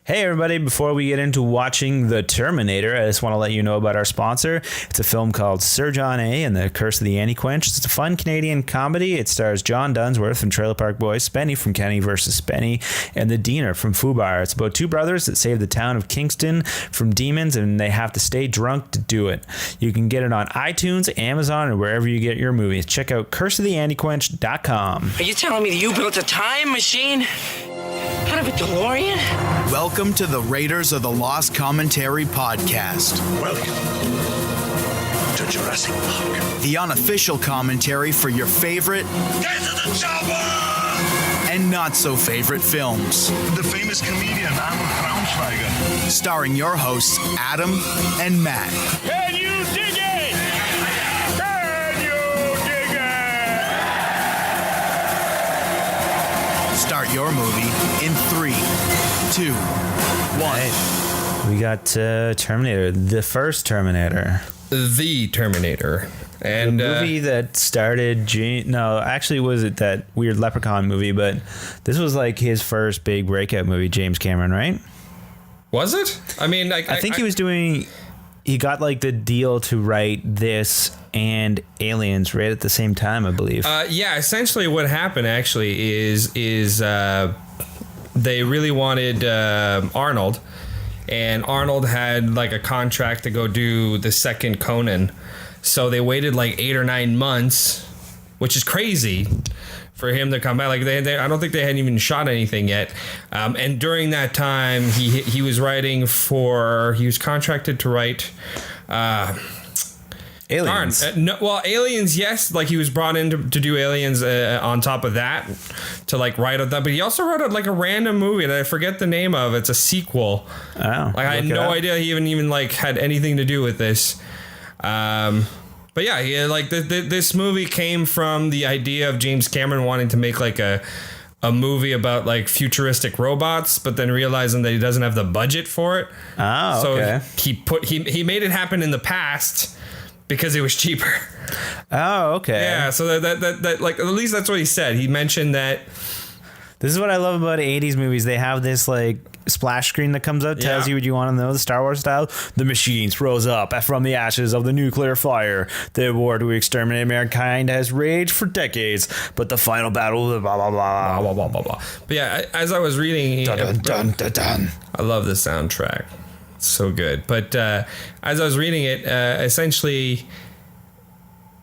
Hey everybody, before we get into watching The Terminator, I just want to let you know about our sponsor. It's a film called Sir John A. and the Curse of the Anti-Quench. It's a fun Canadian comedy. It stars John Dunsworth from Trailer Park Boys, Spenny from Kenny vs. Spenny, and the Diener from Fubar. It's about two brothers that save the town of Kingston from demons, and they have to stay drunk to do it. You can get it on iTunes, Amazon, or wherever you get your movies. Check out curseoftheantiquench.com. Are you telling me that you built a time machine? Out of a DeLorean? Welcome to the Raiders of the Lost Commentary podcast. Welcome to Jurassic Park. The unofficial commentary for your favorite Get to the chopper! and not so favorite films. The famous comedian Arnold Braunschweiger. Starring your hosts Adam and Matt. Can you dig it? Can you dig it? Start your movie in 3, 2, 1. We got Terminator, the first Terminator. The Terminator. And The movie that started... actually was it that weird Leprechaun movie, but this was like his first big breakout movie, James Cameron, right? was it? I mean, I think he was doing... He got like the deal to write this and Aliens right at the same time, I believe. Yeah, essentially what happened actually is they really wanted Arnold, and Arnold had like a contract to go do the second Conan, so they waited like 8 or 9 months, which is crazy for him to come back. Like they I don't think they hadn't even shot anything yet, and during that time he was writing for, he was contracted to write Aliens. Aliens, yes. Like he was brought in to do Aliens on top of that, to like write that. But he also wrote like a random movie that I forget the name of. It's a sequel. Oh, like I had no idea he even like had anything to do with this. But yeah, this movie came from the idea of James Cameron wanting to make like a movie about like futuristic robots, but then realizing that he doesn't have the budget for it. Oh, so okay. he made it happen in the past because it was cheaper. Oh, okay. Yeah, so that like at least that's what he said. He mentioned that. This is what I love about 80s movies. They have this like splash screen that comes out, tells you what you want to know, the Star Wars style. The machines rose up from the ashes of the nuclear fire. The war to exterminate mankind has raged for decades, but the final battle, blah, blah, blah, blah, blah, blah, blah. But yeah, as I was reading... Dun, dun, dun, dun. I love the soundtrack. It's so good. But as I was reading it, essentially...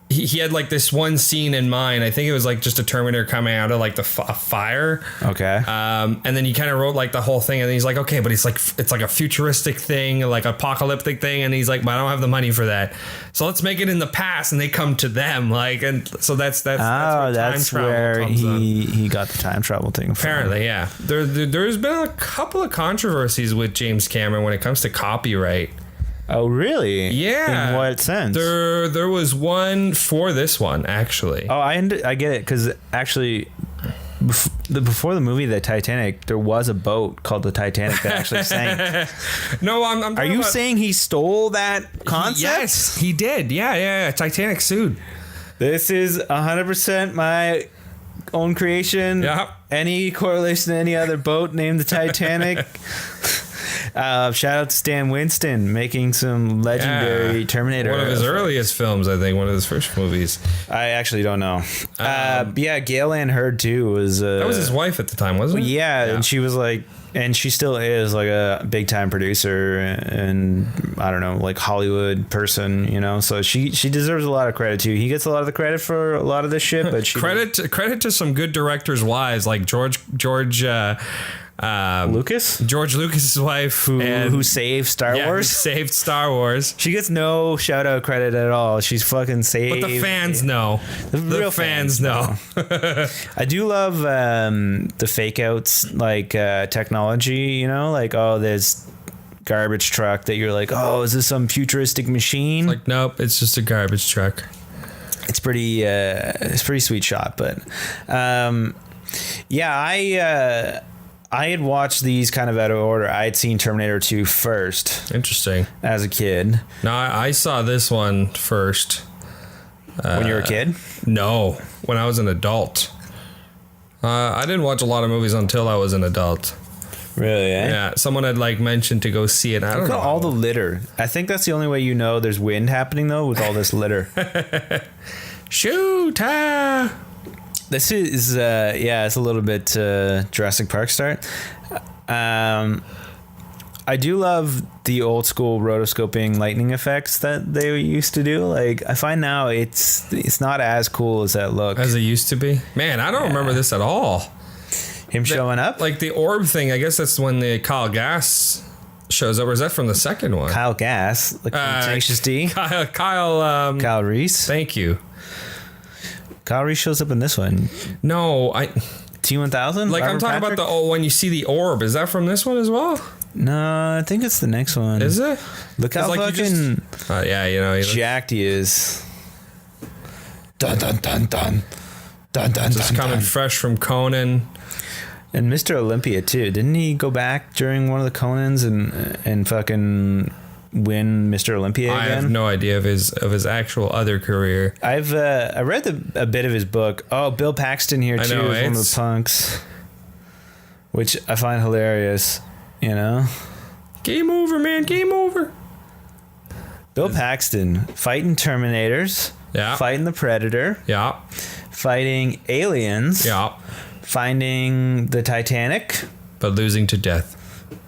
He had like this one scene in mind. I think it was like just a Terminator coming out of like the fire. Okay. And then he kind of wrote like the whole thing, and then he's like, okay, but it's like a futuristic thing, like apocalyptic thing, and he's like, but I don't have the money for that, so let's make it in the past, and they come to them, like, and so that's where he got the time travel thing from. Apparently, yeah. There's been a couple of controversies with James Cameron when it comes to copyright. Oh, really? Yeah. In what sense? There was one for this one, actually. Oh, I get it, because actually, before the movie The Titanic, there was a boat called the Titanic that actually sank. No, I'm Are you saying he stole that concept? Yes, he did. Yeah. Titanic sued. This is 100% my own creation. Yeah. Any correlation to any other boat named the Titanic? Shout out to Stan Winston making some legendary Terminator. One of his earliest films, I think. One of his first movies. I actually don't know. Yeah, Gail Ann Hurd too was. That was his wife at the time, wasn't it? Yeah, and she was like, and she still is like a big time producer and I don't know, like Hollywood person, you know. So she deserves a lot of credit too. He gets a lot of the credit for a lot of this shit, but credit to some good directors' wives like George Lucas's wife, who saved Star Wars. Who saved Star Wars. She gets no shout out credit at all. She's fucking saved. But the fans know. The real fans know. I do love the fake outs, like technology, you know, like, oh, there's garbage truck that you're like, oh, is this some futuristic machine? Like, nope, it's just a garbage truck. It's pretty sweet shot, but yeah, I had watched these kind of out of order. I had seen Terminator 2 first. Interesting. As a kid. No, I saw this one first. When you were a kid? No, when I was an adult. I didn't watch a lot of movies until I was an adult. Really, eh? Yeah, someone had like mentioned to go see it. I don't Look know. at all the litter. I think that's the only way you know there's wind happening, though, with all this litter. Shoot! This is, it's a little bit Jurassic Park start. I do love the old school rotoscoping lightning effects that they used to do. Like, I find now it's not as cool as that look. As it used to be. Man, I don't remember this at all. Him showing up? Like the orb thing, I guess that's when the Kyle Gass shows up, or is that from the second one? Kyle Gass, like from Tenacious D. Kyle Reese. Thank you. Kyle Reese shows up in this one. No, T-1000? Like, I'm talking about when you see the orb. Is that from this one as well? No, I think it's the next one. Is it? Look how fucking jacked he is. Dun dun dun dun. Dun dun just dun, coming dun. fresh from Conan. And Mr. Olympia too. Didn't he go back during one of the Conans and fucking win Mr. Olympia again? I have no idea of his actual other career. I read a bit of his book. Oh, Bill Paxton here too is one of the punks, which I find hilarious. You know, game over, man. Game over. Bill Paxton fighting Terminators. Yeah. Fighting the Predator. Yeah. Fighting aliens. Yeah. Finding the Titanic. But losing to death.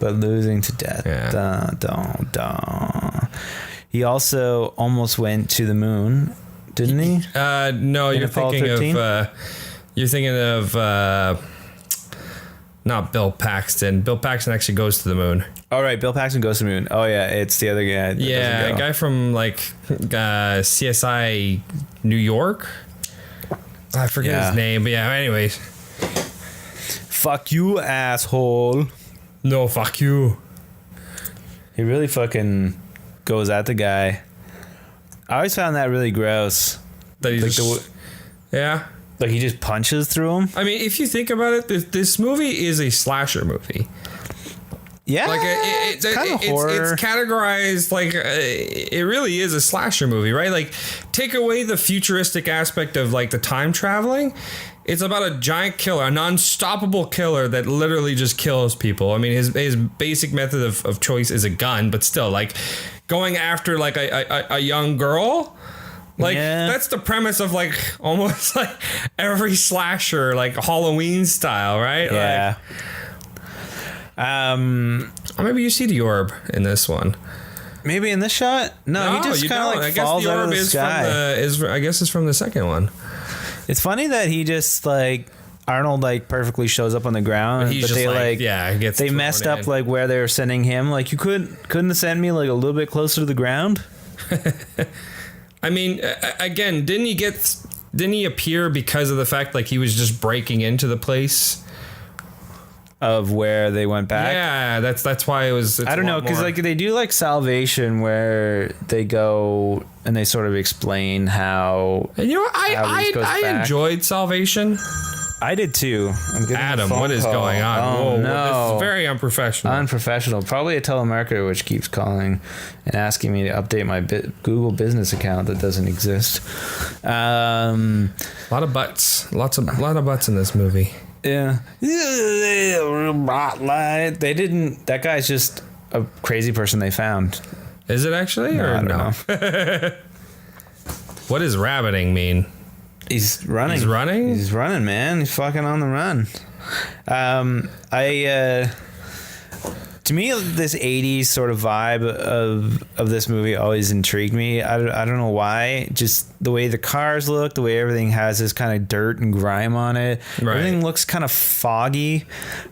Yeah. Dun, dun, dun. He also almost went to the moon, didn't he? No, you're thinking of not Bill Paxton. Bill Paxton actually goes to the moon. All right, Bill Paxton goes to the moon. Oh yeah, it's the other guy. That Yeah, a guy from like CSI New York. I forget his name, but yeah. Anyways, fuck you, asshole. No, fuck you. He really fucking goes at the guy. I always found that really gross. That he Like he just punches through him. I mean, if you think about it, this movie is a slasher movie. Yeah, like it's kind of horror. It's categorized like it really is a slasher movie, right? Like, take away the futuristic aspect of like the time traveling. It's about a giant killer, an unstoppable killer that literally just kills people. I mean, his basic method of choice is a gun, but still, like going after like a young girl. Like, that's the premise of like almost like every slasher, like Halloween style, right? Yeah. Or maybe you see the orb in this one. Maybe in this shot? No, he just kind of like falls out of the sky. I guess it's from the second one. It's funny that he just like Arnold like perfectly shows up on the ground, but they they messed up like where they were sending him. Like, you couldn't have sent me like a little bit closer to the ground. I mean, again, didn't he appear because of the fact like he was just breaking into the place of where they went back? Yeah, that's why it was. I don't know, because like they do like Salvation where they go and they sort of explain how. And you know what? I enjoyed Salvation. I did too. Adam, what is going on? Oh, whoa, no. This is very unprofessional. Unprofessional. Probably a telemarketer which keeps calling and asking me to update my Google business account that doesn't exist. A lot of butts. A lot of butts in this movie. Yeah. They didn't. That guy's just a crazy person they found. Is it actually? No, or I don't no? know. What does rabbiting mean? He's running. He's running, man. He's fucking on the run. To me, this 80s sort of vibe of this movie always intrigued me. I don't know why. Just the way the cars look, the way everything has this kind of dirt and grime on it. Right. Everything looks kind of foggy.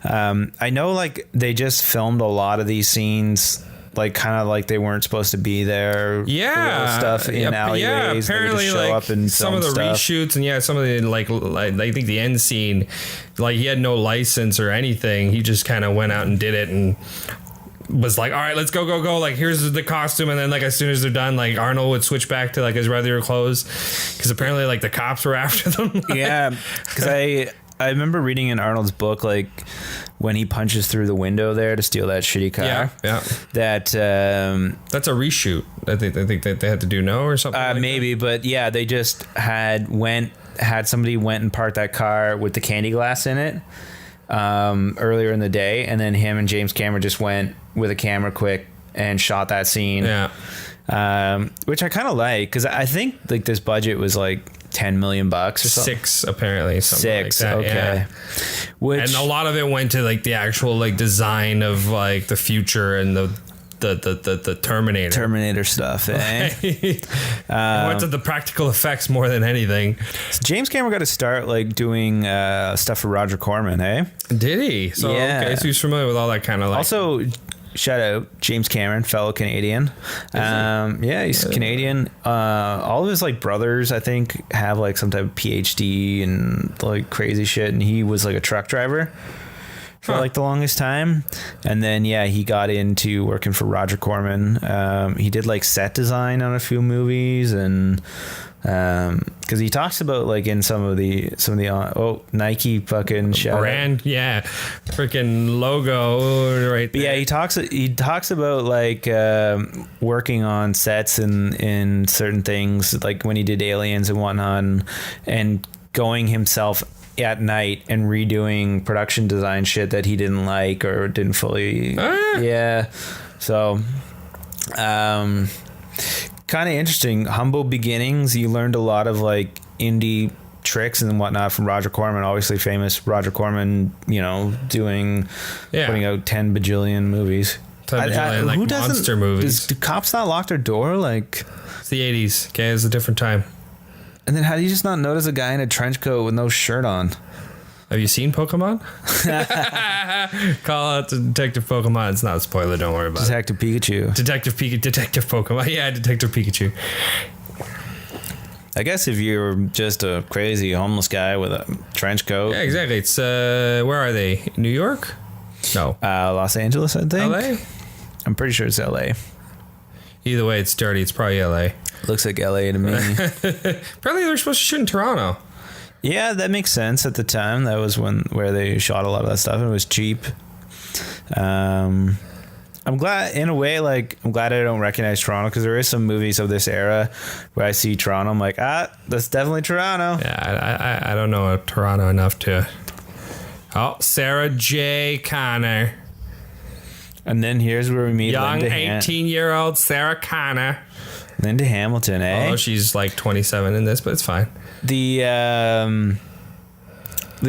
I know like they just filmed a lot of these scenes like kind of like they weren't supposed to be there. Yeah, stuff in alleyways. Yeah, apparently show like up and some of the stuff. reshoots and some of the like I think the end scene, like he had no license or anything. He just kind of went out and did it and was like, all right, let's go. Like, here's the costume. And then like as soon as they're done, like Arnold would switch back to like his regular clothes because apparently like the cops were after them. Yeah, because I remember reading in Arnold's book like when he punches through the window there to steal that shitty car. Yeah. That that's a reshoot. I think that they had to do or something. Like maybe, that. But yeah, they just had somebody went and parked that car with the candy glass in it. earlier in the day, and then him and James Cameron just went with a camera quick and shot that scene. Yeah. Which I kind of like, because I think like this budget was like $10 million or something. 6 apparently. Something Six, like that, okay. yeah. Which, And a lot of it went to like the actual like design of like the future and the Terminator stuff, eh? went to the practical effects more than anything. So James Cameron got to start like doing stuff for Roger Corman, eh? Did he? So Yeah. okay, so he's familiar with all that kind of like. Also, shout out James Cameron, fellow Canadian. Yeah, he's Canadian. All of his like brothers, I think, have like some type of PhD and like crazy shit. And he was like a truck driver for like the longest time. And then yeah, he got into working for Roger Corman. He did like set design on a few movies, and because he talks about like in some of the Nike fucking shout brand, yeah, freaking logo right But there. yeah, he talks about like working on sets and in certain things, like when he did Aliens and whatnot, and going himself at night and redoing production design shit that he didn't like or didn't fully. Yeah, so kind of interesting. Humble beginnings. You learned a lot of like indie tricks and whatnot from Roger Corman, obviously famous Roger Corman, putting out 10 bajillion movies. 10 bajillion, like monster movies. Do cops not lock their door? Like, it's the 80s. Okay, it's a different time. and then how do you just not notice a guy in a trench coat with no shirt on? Have you seen Pokemon? Call out to Detective Pokemon. It's not a spoiler. Don't worry about it. Detective Pikachu. Detective Pokemon. Yeah, Detective Pikachu. I guess if you're just a crazy homeless guy with a trench coat. Yeah, exactly. It's where are they? New York? No. Los Angeles, I think. LA? I'm pretty sure it's LA. Either way, it's dirty. It's probably LA. Looks like LA to me. Apparently, they're supposed to shoot in Toronto. Yeah, that makes sense at the time. That was where they shot a lot of that stuff, and it was cheap. I'm glad, in a way, like, I'm glad I don't recognize Toronto, because there is some movies of this era where I see Toronto, I'm like, that's definitely Toronto. Yeah, I don't know Toronto enough to. Oh, Sarah J. Connor. And then here's where we meet Young Linda 18-year-old Sarah Connor. Linda Hamilton, eh? Oh, she's like 27 in this, but it's fine. The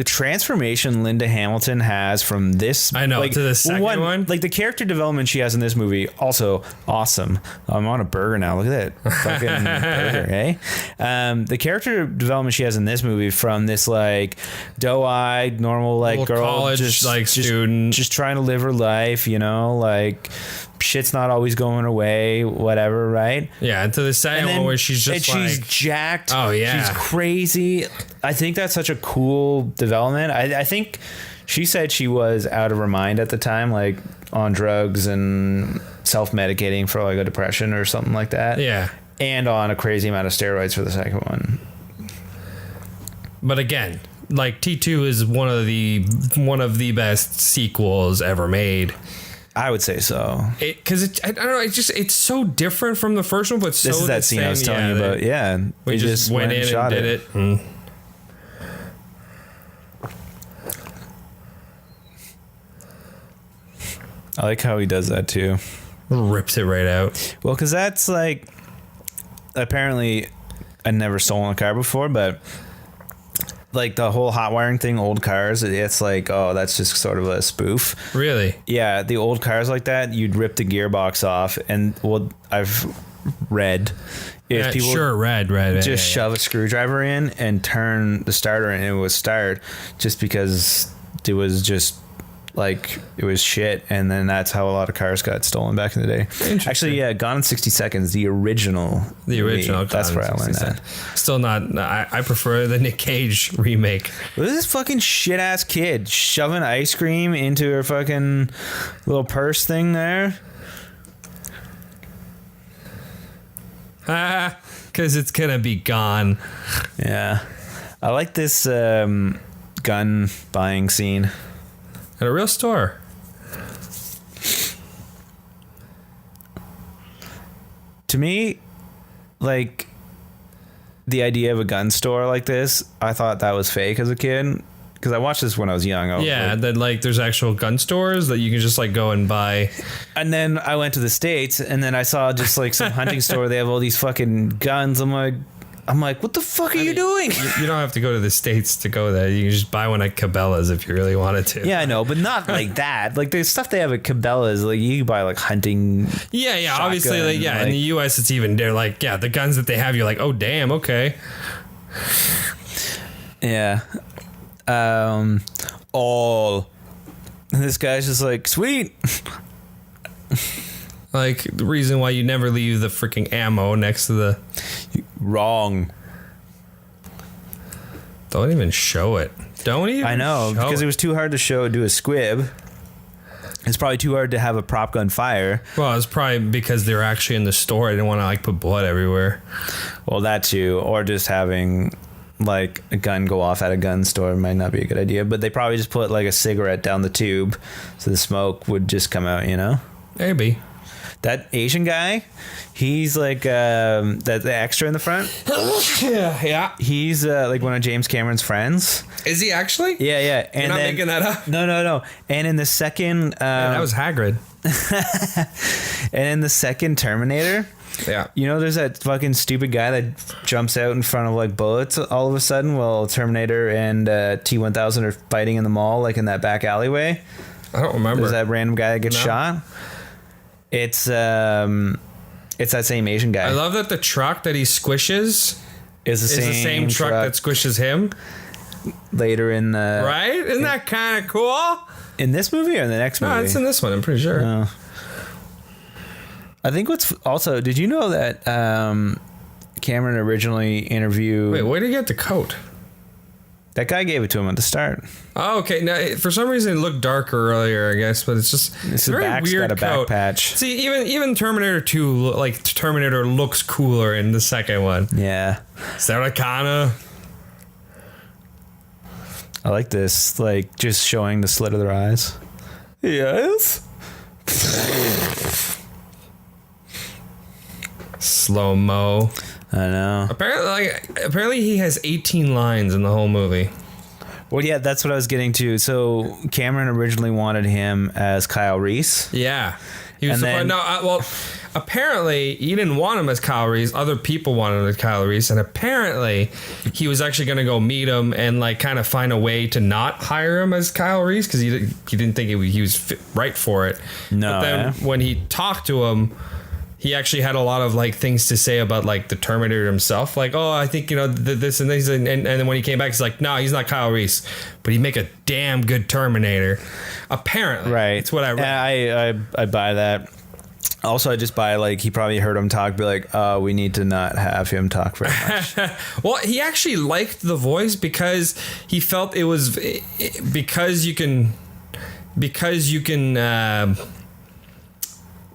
transformation Linda Hamilton has from this, I know, to the second one. like the character development she has in this movie, also awesome. I'm on a burger now. Look at that fucking burger, eh? The character development she has in this movie, from this like doe-eyed normal like Little girl, college student, just trying to live her life, like shit's not always going her way, whatever, right? Yeah, and to the second one where she's just she's jacked. Oh yeah, she's crazy. I think that's such a cool development. I think she said she was out of her mind at the time, like on drugs and self-medicating for like a depression or something like that. Yeah, and on a crazy amount of steroids for the second one. But again, like T2 is one of the best sequels ever made. I would say so. Because I don't know. It's so different from the first one, but so this is that scene I was telling you about. Yeah, we just went in and did it. I like how he does that too. Rips it right out. Well, because that's like, apparently, I'd never stolen a car before, but like the whole hot wiring thing, old cars, it's like, oh, that's just sort of a spoof. Really? Yeah, the old cars like that, you'd rip the gearbox off, and well, I've read if people just shove a screwdriver in and turn the starter and it would start, just because it was just like, it was shit. And then that's how a lot of cars got stolen back in the day. Actually, yeah, Gone in 60 Seconds, the original movie, that's where I learned that. Still not, I prefer the Nick Cage remake. Look at this fucking shit ass kid shoving ice cream into her fucking little purse thing there. Because it's gonna be gone. Yeah, I like this gun buying scene at a real store. To me, like, the idea of a gun store like this, I thought that was fake as a kid, because I watched this when I was young. that like there's actual gun stores that you can just like go and buy. And then I went to the States, and then I saw just like some hunting store. They have all these fucking guns. I'm like, what the fuck are you doing? You don't have to go to the States to go there. You can just buy one at Cabela's if you really wanted to. Yeah, I know, but not like that. Like the stuff they have at Cabela's, like you can buy like hunting. Yeah, shotgun, obviously, like, in the U.S. it's even they're like, the guns that they have, you're like, oh damn, okay. Yeah. All. And this guy's just like, sweet. Like the reason why you never leave the freaking ammo next to the. Wrong. Don't even show it. Don't even. I know, because it was. was too hard to do a squib. It's probably too hard to have a prop gun fire. Well, it's probably because they're actually in the store. I didn't want to like put blood everywhere. Well, that too, or just having like a gun go off at a gun store might not be a good idea. But they probably just put like a cigarette down the tube, so the smoke would just come out. You know, Maybe. that Asian guy, he's like the extra in the front. Yeah. He's like one of James Cameron's friends. Is he actually? Yeah. And You're not making that up? No. And in the second, That was Hagrid. and in the second Terminator, Yeah. you know, there's that fucking stupid guy that jumps out in front of like bullets all of a sudden while Terminator and T-1000 are fighting in the mall, like in that back alleyway. I don't remember. There's that random guy that gets No. shot. It's that same Asian guy. I love that the truck that he squishes is is the same truck that squishes him. later in the Right? Isn't that kind of cool? in this movie or in the next movie? No, it's in this one, I'm pretty sure. Oh. I think what's also, did you know that Cameron originally interviewed Wait, where did he get the coat? that guy gave it to him at the start. Oh, okay. Now, for some reason, it looked darker earlier, I guess, but it's just It's a the very back's weird got a back coat. patch. See, even Terminator 2, like Terminator looks cooler in the second one. Yeah. Sarah Connor. I like this, like just showing the slit of their eyes. Yes. Slow mo. I know. Apparently, he has 18 lines in the whole movie. Well, yeah, that's what I was getting to. So Cameron originally wanted him as Kyle Reese. Yeah. He was And then- apparently he didn't want him as Kyle Reese. Other people wanted him as Kyle Reese, and apparently he was actually going to go meet him and like kind of find a way to not hire him as Kyle Reese because he didn't think he was right for it. No, but then when he talked to him, he actually had a lot of like things to say about like the Terminator himself. Like, oh, I think, you know, this and this. And then when he came back, he's like, no, he's not Kyle Reese, but he'd make a damn good Terminator. Apparently. Right. That's what I read. I buy that. Also, I just buy like he probably heard him talk, be like, we need to not have him talk very much. Well, he actually liked the voice because he felt it was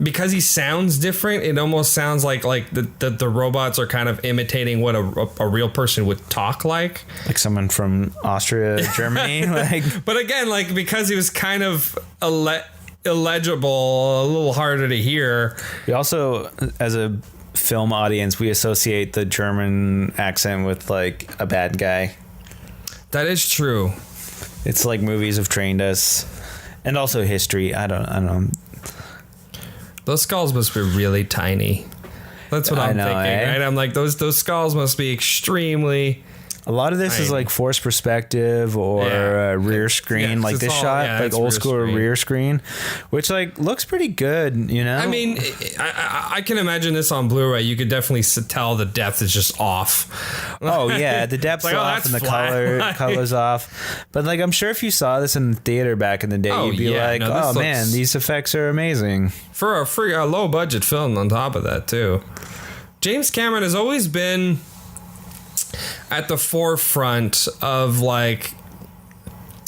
because he sounds different. It almost sounds like the robots are kind of imitating what a real person would talk like. Like someone from Austria, Germany. Like, But again, like because he was kind of illegible, a little harder to hear. we also, as a film audience, we associate the German accent with like a bad guy. That is true. It's like movies have trained us, and also history. I don't know. Those skulls must be really tiny. That's what I I'm know, thinking, eh? right? I'm like, those skulls must be extremely. A lot of this is Tiny. like forced perspective or rear screen, Yeah, like it's this all- shot, yeah, like it's old rear school screen. rear screen, which like looks pretty good, you know? I mean, I can imagine this on Blu-ray. You could definitely tell the depth is just off. oh yeah, the depth's Like, oh, off that's and the flat. color's off. But like, I'm sure if you saw this in the theater back in the day, Oh, you'd be yeah, like, no, this oh looks- man, these effects are amazing. For a low budget film on top of that too. James Cameron has always been at the forefront of like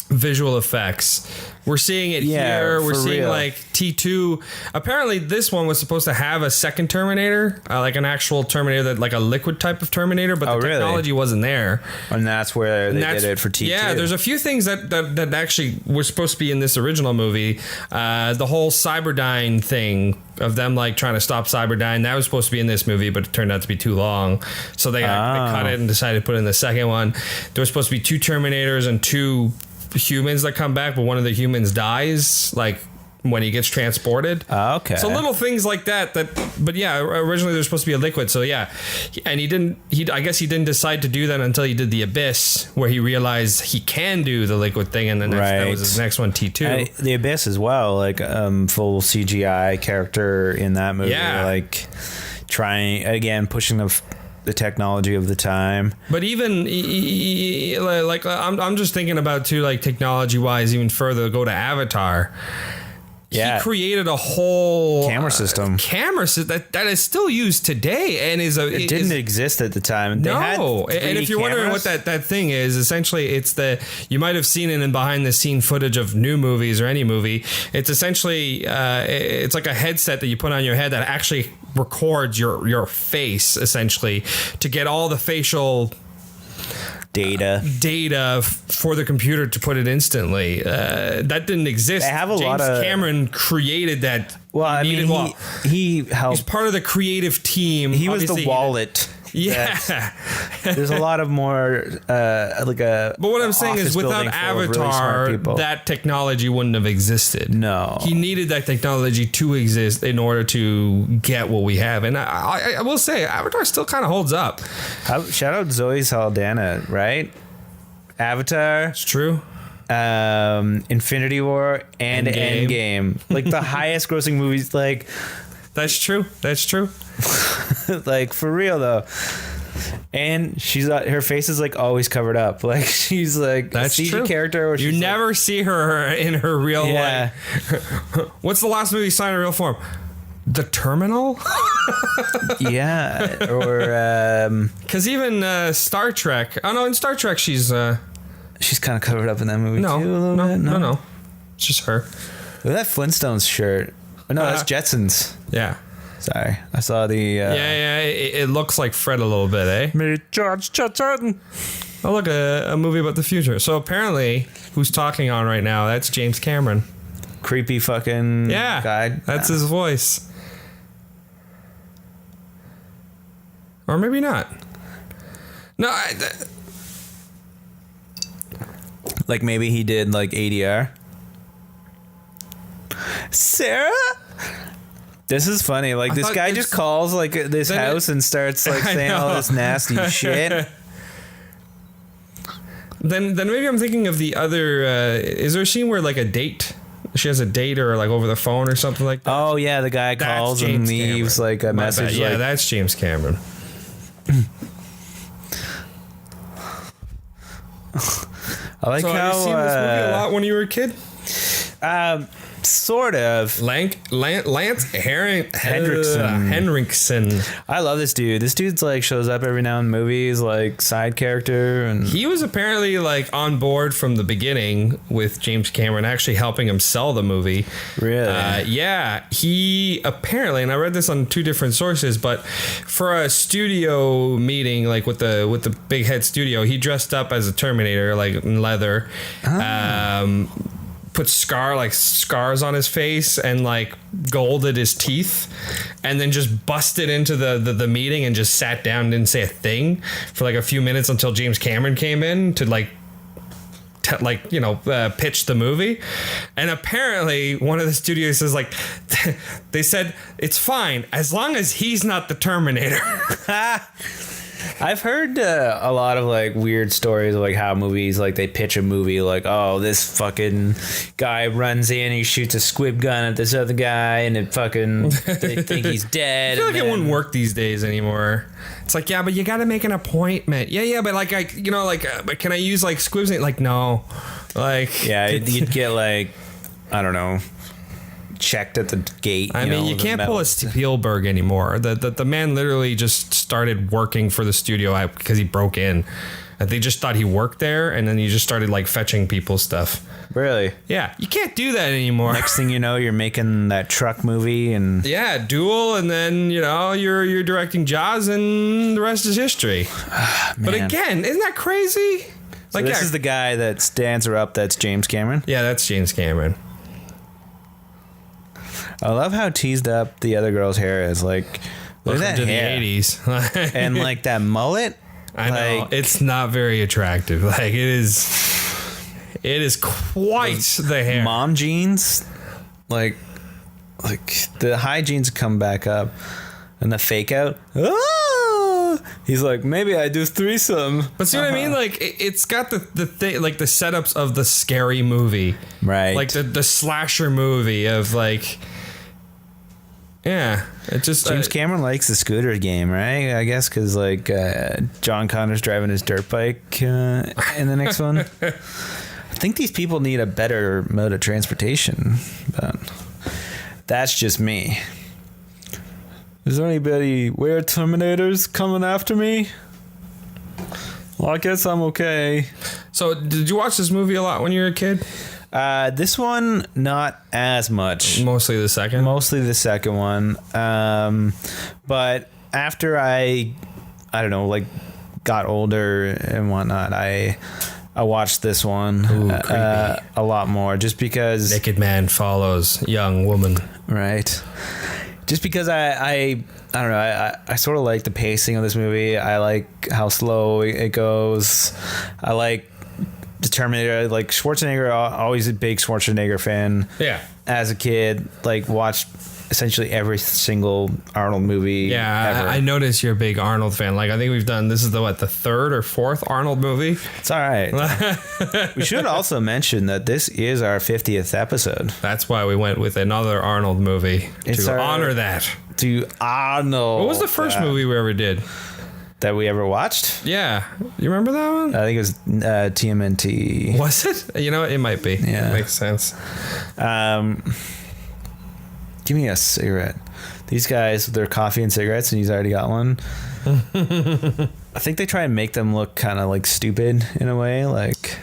visual effects. We're seeing it Yeah, here. We're for seeing real. like T2. Apparently this one was supposed to have a second Terminator, like an actual Terminator, that like a liquid type of Terminator, but Oh, the really? technology wasn't there. And that's where they did it for T2. Yeah, there's a few things that actually were supposed to be in this original movie. The whole Cyberdyne thing of them like trying to stop Cyberdyne, that was supposed to be in this movie, but it turned out to be too long. So they cut it and decided to put it in the second one. There was supposed to be two Terminators and two humans that come back, but one of the humans dies, like when he gets transported. Okay. So little things like that, but yeah, originally there's supposed to be a liquid. So yeah, and I guess he didn't decide to do that until he did the Abyss, where he realized he can do the liquid thing, and then that was his next one, T2. The Abyss as well, like full CGI character in that movie, like trying again, pushing the technology of the time. But even like I'm just thinking about too, like technology wise, even further, go to Avatar. Yeah. He created a whole camera system that is still used today, and it didn't exist at the time. No, and if you're wondering what that thing is, essentially it's you might have seen it in behind the scene footage of new movies or any movie. It's essentially it's like a headset that you put on your head that actually records your face, essentially, to get all the facial data for the computer to put it instantly. That didn't exist. They have a James lot of Cameron created that. Well, I mean, he helped. He's part of the creative team. He was the wallet. Yeah. There's a lot of more like a. But what I'm saying is, without Avatar, really that technology wouldn't have existed. No. He needed that technology to exist in order to get what we have. And I will say, Avatar still kind of holds up. Shout out Zoe Saldana, right? Avatar. It's true. Infinity War and Endgame. Like the highest grossing movies. Like. That's true. Like for real though. And her face is like always covered up. Like she's like that's a CG true. character. Where you never see her in her real life. What's the last movie you saw in real form? The Terminal? Yeah. Or because even Star Trek. Oh no, in Star Trek she's kind of covered up in that movie too. No. It's just her. Look at that Flintstones shirt. Oh, no, that's Jetsons. Yeah. Sorry, I saw the. It looks like Fred a little bit, eh? Me, George Jetson. Oh, look, a movie about the future. So apparently, who's talking on right now? That's James Cameron. Creepy fucking guy. That's his voice. Or maybe not. No, like maybe he did like ADR. Sarah? This is funny. Like this guy just calls like this house and starts like saying all this nasty shit. Then maybe I'm thinking of the other. Is there a scene where like a date? She has a date or like over the phone or something like that. Oh yeah, the guy calls and leaves Cameron. like a message. Yeah, that's James Cameron. I like how. Have you seen this movie a lot when you were a kid? Sort of. Lance Henriksen. I love this dude. This dude's like shows up every now in movies, like side character, and he was apparently like on board from the beginning with James Cameron, actually helping him sell the movie. Really? Yeah. He apparently, and I read this on two different sources, but for a studio meeting, like with the Big Head Studio, he dressed up as a Terminator, like in leather. Put scars on his face and like golded his teeth, and then just busted into the meeting and just sat down and didn't say a thing for like a few minutes until James Cameron came in to pitch the movie. And apparently one of the studios says like they said it's fine as long as he's not the Terminator. I've heard a lot of like weird stories of like how movies like they pitch a movie like, oh, this fucking guy runs in, he shoots a squib gun at this other guy, and they think he's dead. I feel like it wouldn't work these days anymore. It's like, yeah, but you got to make an appointment. Yeah, but like but can I use like squibs? Like no, like yeah, you'd get like I don't know. Checked at the gate. I mean, you can't pull a Spielberg anymore. The man literally just started working for the studio because he broke in. They just thought he worked there, and then he just started like fetching people's stuff. Really? Yeah, you can't do that anymore. Next thing you know, you're making that truck movie, and yeah, Duel, and then you're directing Jaws, and the rest is history. But again, isn't that crazy? So like this is the guy that stands her up. That's James Cameron. Yeah, that's James Cameron. I love how teased up the other girl's hair is. Like, look at that to hair. The 80s. And like that mullet. I know. It's not very attractive. Like it is. It is quite the hair. Mom jeans, like the high jeans come back up, and the fake out. He's like, maybe I do threesome. But see what I mean? Like, it's got the thing, like the setups of the scary movie, right? Like the slasher movie of like, yeah. It just James Cameron likes the scooter game, right? I guess because like John Connor's driving his dirt bike in the next one. I think these people need a better mode of transportation, but that's just me. Is there anybody weird Terminators coming after me? Well, I guess I'm okay. So, did you watch this movie a lot when you were a kid? This one, not as much. Mostly the second? Mostly the second one. But after I don't know, like got older and whatnot, I watched this one a lot more just because... Naked man follows young woman. Right. Just because I don't know, I sort of like the pacing of this movie. I like how slow it goes. I like the Terminator. Like Schwarzenegger, always a big Schwarzenegger fan. Yeah. As a kid, like watched essentially every single Arnold movie. Yeah, ever. I noticed you're a big Arnold fan. Like I think we've done this is the third or fourth Arnold movie. It's all right. We should also mention that this is our 50th episode. That's why we went with another Arnold movie to honor that. To honor. What was the first movie we ever did? That we ever watched? Yeah. You remember that one? I think it was TMNT. Was it? You know, it might be. Yeah. It makes sense. Give me a cigarette. These guys with their coffee and cigarettes, and he's already got one. I think they try and make them look kind of like stupid in a way. Like,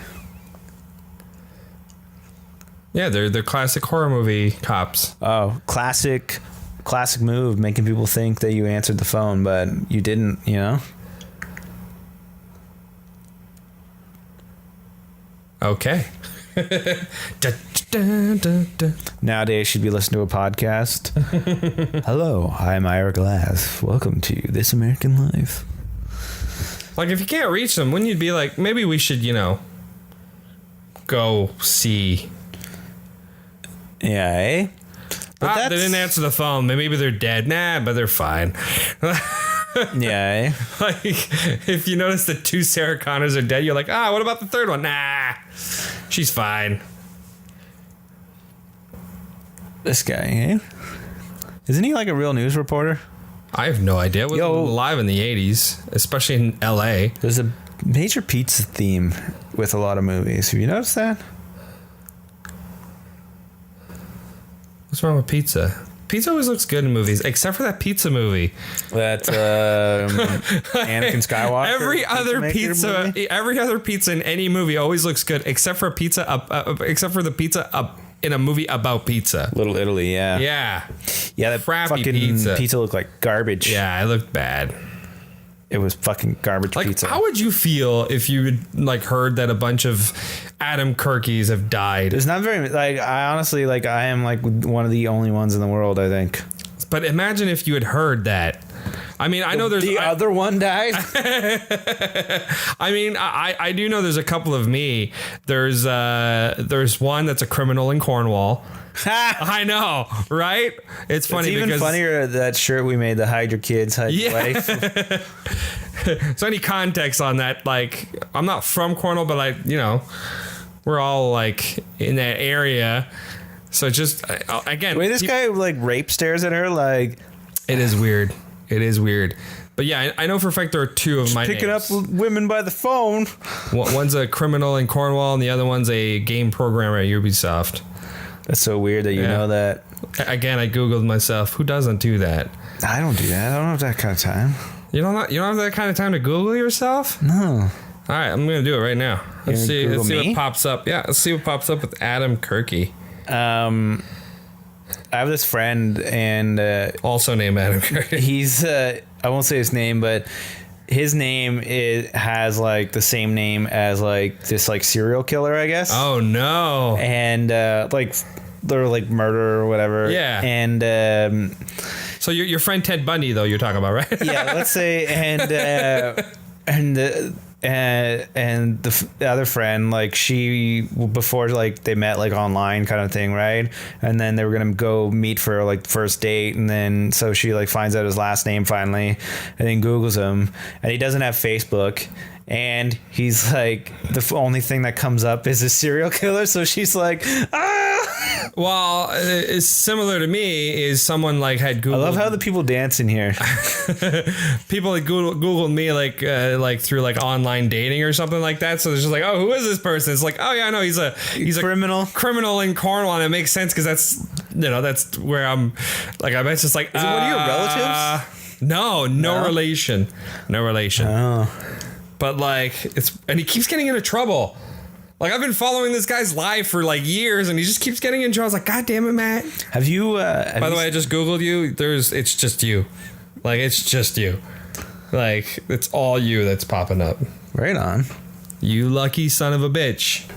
yeah, they're classic horror movie cops. Oh, classic move, making people think that you answered the phone, but you didn't, you know? Okay. Nowadays, should be listening to a podcast. Hello, I'm Ira Glass. Welcome to This American Life. Like, if you can't reach them, wouldn't you be like, maybe we should, go see? Yeah, eh? But they didn't answer the phone. Maybe they're dead. Nah, but they're fine. Yeah, eh? Like, if you notice that 2 Sarah Connors are dead, you're like, what about the third one? Nah, she's fine. This guy, eh? Isn't he like a real news reporter? I have no idea. It was alive in the 80s, especially in LA. There's a major pizza theme with a lot of movies. Have you noticed that? What's wrong with pizza? Pizza always looks good in movies, except for that pizza movie. That Anakin Skywalker. Every other pizza in any movie always looks good, except for the pizza up in a movie about pizza. Little Italy, yeah. Yeah. Yeah, that crappy fucking pizza looked like garbage. Yeah, it looked bad. It was fucking garbage pizza. How would you feel if you heard that a bunch of Adam Kirkies have died? There's not very I honestly I am one of the only ones in the world, I think. But imagine if you had heard that. I mean, I know there's the other one died. I mean, I do know there's a couple of me. There's one that's a criminal in Cornwall. I know, right? It's funny. It's even funnier that shirt we made, the hide your kids, hide your wife. So any context on that? I'm not from Cornwall, but we're all in that area. So just again, the way this guy rape stares at her, it is weird. It is weird. But yeah, I know for a fact there are 2 of my picking names. up women by the phone. One's a criminal in Cornwall, and the other one's a game programmer at Ubisoft. That's so weird that you know that. Again, I googled myself. Who doesn't do that? I don't do that. I don't have that kind of time. You don't have that kind of time to Google yourself? No. All right, I'm gonna do it right now. Let's see me? what pops up. Yeah, let's see what pops up with Adam Kirky. I have this friend, and also named Adam Kirky. He's I won't say his name, but his name has the same name as this serial killer, I guess. Oh no! And they're murder or whatever. Yeah. And so your friend Ted Bundy, though, you're talking about, right? Yeah. Let's say and and the other friend, like, she, before, like, they met, like, online kind of thing, right? And then they were gonna go meet for, like, first date, and then so she, like, finds out his last name finally, and then Googles him, and he doesn't have Facebook. And he's like, the only thing that comes up is a serial killer. So she's like, ah. Well, it's similar to me. Is someone like had Googled? I love how the people dance in here. People like Googled me like through like online dating or something like that. So it's just like, oh, who is this person? It's like, oh yeah, no, he's a criminal in Cornwall, and it makes sense because that's where I'm. Like, I bet it's just like, is it one of your relatives? No relation, no relation. Oh. But like, and he keeps getting into trouble. Like, I've been following this guy's life for like years, and he just keeps getting in trouble. I was like, God damn it, Matt. Have you? By the way, I just Googled you. It's just you. Like, it's just you. Like, it's all you that's popping up. Right on. You lucky son of a bitch.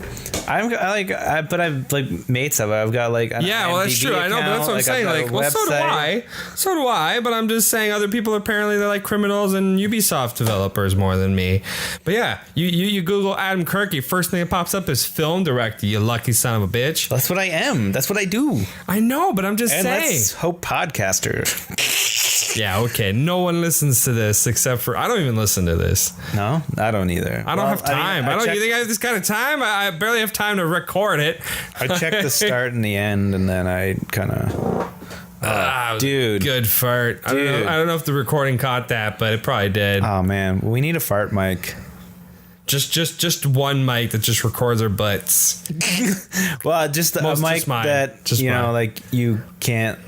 But I've like mates of it. I've got like an well, that's true. I know, but that's what I'm saying. Like, well, so do I. So do I. But I'm just saying, other people apparently they're like criminals and Ubisoft developers more than me. But yeah, you Google Adam Kirky, first thing that pops up is film director. You lucky son of a bitch. That's what I am. That's what I do. I know, but I'm just saying. Let's hope podcaster. Yeah, okay. No one listens to this except for I don't even listen to this. No, I don't either. I don't have time. You think I have this kind of time? I barely have time to record it. I checked the start and the end, and then I kind of. Dude, good fart. I don't know if the recording caught that, but it probably did. Oh man, we need a fart mic. Just one mic that just records our butts. Well, just a mic that just know, like you can't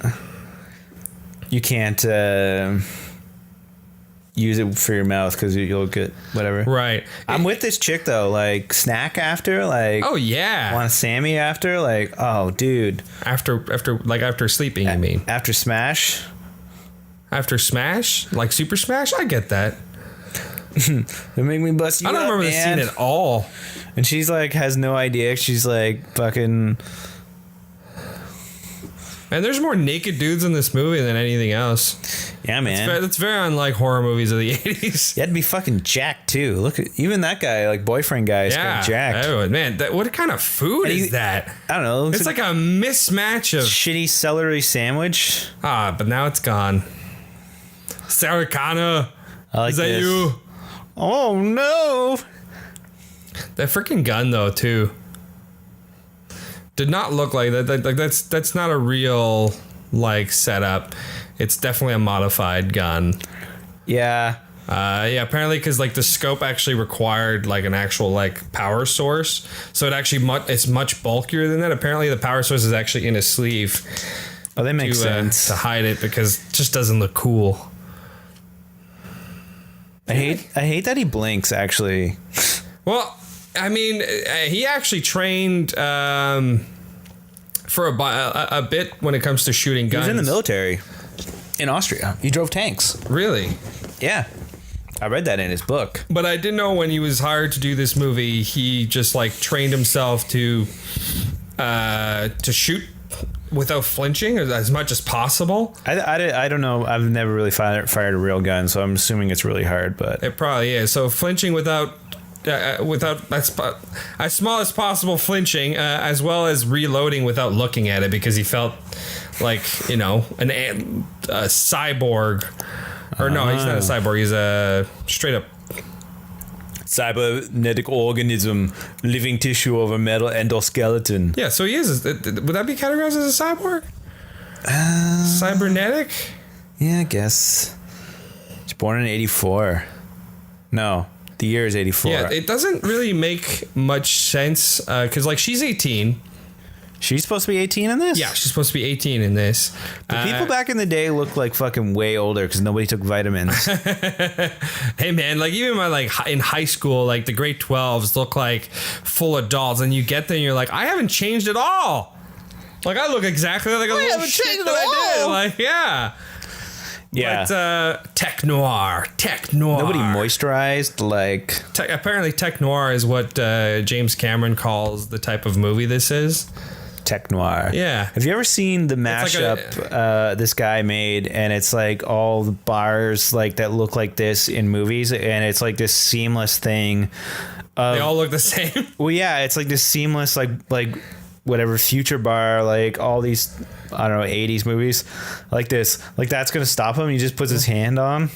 use it for your mouth because you'll get whatever. Right. I'm with this chick though. Like, snack after, like, oh yeah, want a Sammy after, like, oh dude, after sleeping, you mean after smash, like Super Smash. I get that. They make me bust you. I don't up, remember the scene at all. And she's like has no idea. She's like fucking. And there's more naked dudes in this movie than anything else. Yeah, man. It's very unlike horror movies of the 80s. You had to be fucking jacked, too. Look at even that guy, like boyfriend guy, is kind of jacked. Oh, man, what kind of food is that? I don't know. It's like a mismatch of... shitty celery sandwich. But now it's gone. Sarah Connor. Is that you? Oh, no. That freaking gun, though, too. Did not look like that. Like that's not a real like setup. It's definitely a modified gun. Yeah. Apparently, because like the scope actually required like an actual like power source, so it actually it's much bulkier than that. Apparently, the power source is actually in a sleeve. Oh, that makes sense to hide it because it just doesn't look cool. I hate that he blinks. Actually. Well. I mean, he actually trained for a bit when it comes to shooting guns. He was in the military in Austria. He drove tanks. Really? Yeah. I read that in his book. But I didn't know when he was hired to do this movie, he just like trained himself to shoot without flinching as much as possible. I don't know. I've never really fired a real gun, so I'm assuming it's really hard. But it probably is. So flinching without as small as possible flinching, as well as reloading without looking at it because he felt like, you know, a cyborg. Or no, he's not a cyborg. He's a straight up cybernetic organism, living tissue of a metal endoskeleton. Yeah, so he is. Would that be categorized as a cyborg? Cybernetic? Yeah, I guess. He's born in 84. No. The year is 84. Yeah, it doesn't really make much sense because, like, she's 18. She's supposed to be 18 in this? Yeah, she's supposed to be 18 in this. The people back in the day look like fucking way older because nobody took vitamins. Hey, man, like, even in high school, like, the grade 12s look like full adults, and you get there and you're like, I haven't changed at all. Like, I look exactly like a little shit that I did. Like, yeah. Yeah. But tech noir. Nobody moisturized, like... Apparently tech noir is what James Cameron calls the type of movie this is. tech noir. Yeah. Have you ever seen the It's like mashup this guy made, and it's like all the bars like that look like this in movies, and it's like this seamless thing. They all look the same. Well, yeah, it's like this seamless like whatever future bar, like all these, I don't know, 80s movies like this. Like that's gonna stop him. He just puts his hand on.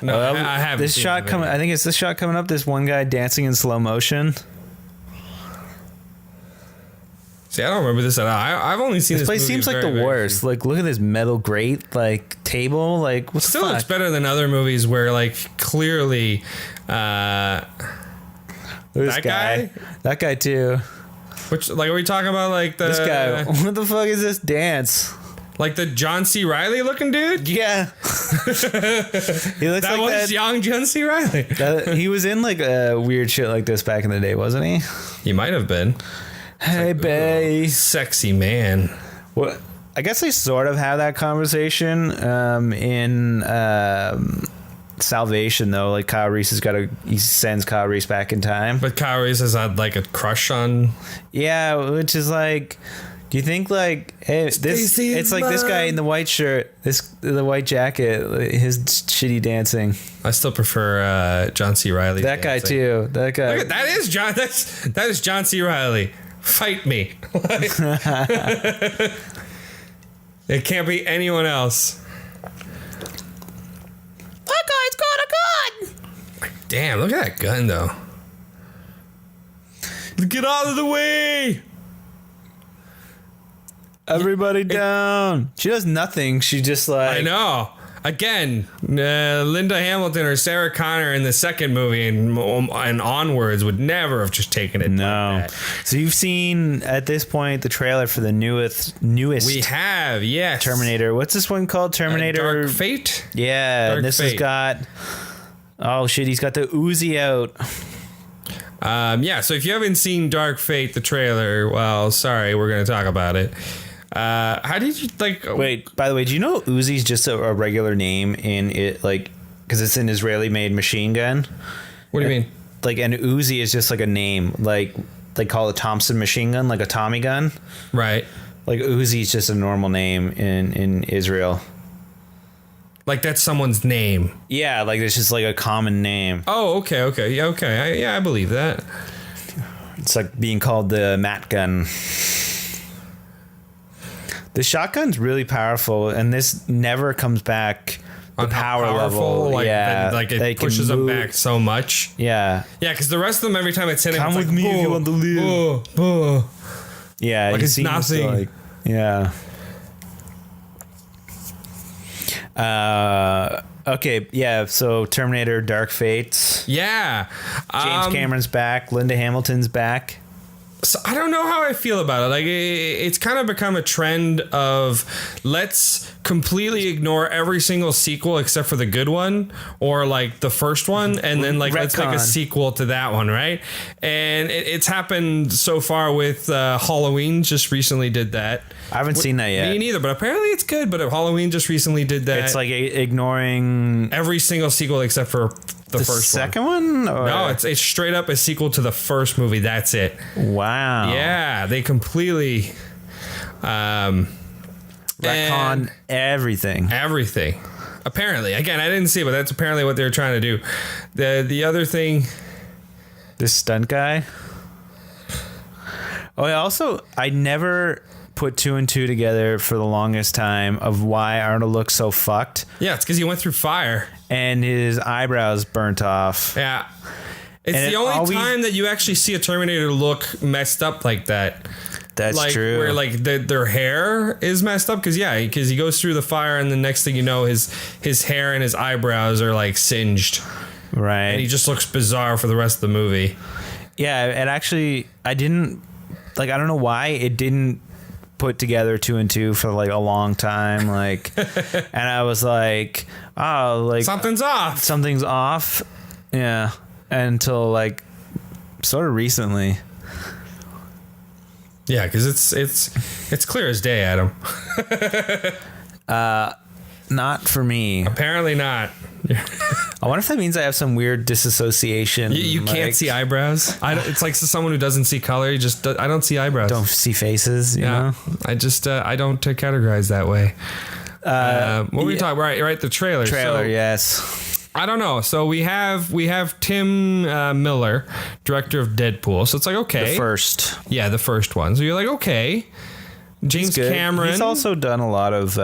No, I haven't. This shot coming. I think it's this shot coming up. This one guy dancing in slow motion. See, I don't remember this at all. I've only seen This this place movie seems like very, the very worst. few. Like, look at this metal grate, like table. Like, what's Still the looks fuck? better than other movies where, like, clearly, This that guy? That guy too. which, like, are we talking about, like, the This guy. What the fuck is this dance? like the John C. Riley looking dude? Yeah. He looks That like was that. young John C. Riley. He was in like weird shit like this back in the day, wasn't he? He might have been. Hey, bae. Sexy man. Well, I guess they sort of have that conversation in Salvation, though. Like Kyle Reese he sends Kyle Reese back in time. But Kyle Reese has had, like, a crush on... Yeah, which is like, do you think like, hey, this? Stacy It's like this guy in the white shirt, the white jacket, his shitty dancing. I still prefer John C. Riley. That guy too. That guy. Look at that is John. That is John C. Riley. Fight me. It can't be anyone else. That guy's got a gun. Damn, look at that gun though. Get out of the way. Everybody down. She does nothing. She just like. I know. Again, Linda Hamilton or Sarah Connor in the second movie and onwards would never have just taken it. No. Like that. So you've seen at this point the trailer for the newest. We have, yes. Terminator. What's this one called? Terminator. Dark Fate. Yeah, Dark and this has Fate. got. Oh shit! He's got the Uzi out. Yeah. So if you haven't seen Dark Fate, the trailer, well, sorry, we're gonna talk about it. How did you like? Wait, by the way, do you know Uzi's just a regular name in it? Like, because it's an Israeli-made machine gun. What do you mean? Like, an Uzi is just like a name. Like, they call a Thompson machine gun, like a Tommy gun. Right. Like, Uzi's just a normal name in Israel. Like that's someone's name. Yeah, like it's just like a common name. Oh, okay. Yeah, okay. I believe that. It's like being called the Mat gun. The shotgun's really powerful, and this never comes back. The On how power powerful, level, like, yeah, like they it can pushes them move. back so much. Yeah, Yeah, because the rest of them, every time it's hitting, Come it's with like, me if you "Whoa, want to live." whoa, whoa." yeah, Like he it's seems to, nothing. like, yeah. Okay, yeah. So Terminator: Dark Fate. Yeah. James Cameron's back. Linda Hamilton's back. So I don't know how I feel about it. Like it's kind of become a trend of let's completely ignore every single sequel except for the good one or like the first one, and then like let's make a Retcon. sequel to that one, right? And it's happened so far with Halloween. Just recently did that. I haven't seen that yet. Me neither, but apparently it's good. But Halloween just recently did that. It's like ignoring every single sequel except for the first second one. Or? No, it's straight up a sequel to the first movie. That's it. Wow. Yeah, they completely Retcon and everything. everything. Apparently, again, I didn't see it, but that's apparently what they're trying to do. The other thing, This stunt guy. Oh, I never put two and two together for the longest time of why Arnold looks so fucked yeah, it's because he went through fire. and his eyebrows burnt off. Yeah, it's And the it only always- time that you actually see a Terminator look messed up like that. That's like, true. Where like their hair is messed up because he goes through the fire and the next thing you know his hair and his eyebrows are like singed Right. and he just looks bizarre for the rest of the movie. Yeah, it actually, I don't know why it didn't put together two and two for like a long time. Like, and I was like, oh, like Something's off. something's off. Yeah. Until like sort of recently. Yeah, because it's clear as day, Adam. Not for me. Apparently not. I wonder if that means I have some weird disassociation. You can't see eyebrows. It's like someone who doesn't see color. I don't see eyebrows. Don't see faces. You know? I just I don't categorize that way. What were we talking? Right. The trailer. Yes. I don't know. So we have Tim Miller, director of Deadpool. So it's like, okay, The first one. So you're like, okay, James Cameron. He's also done a lot of.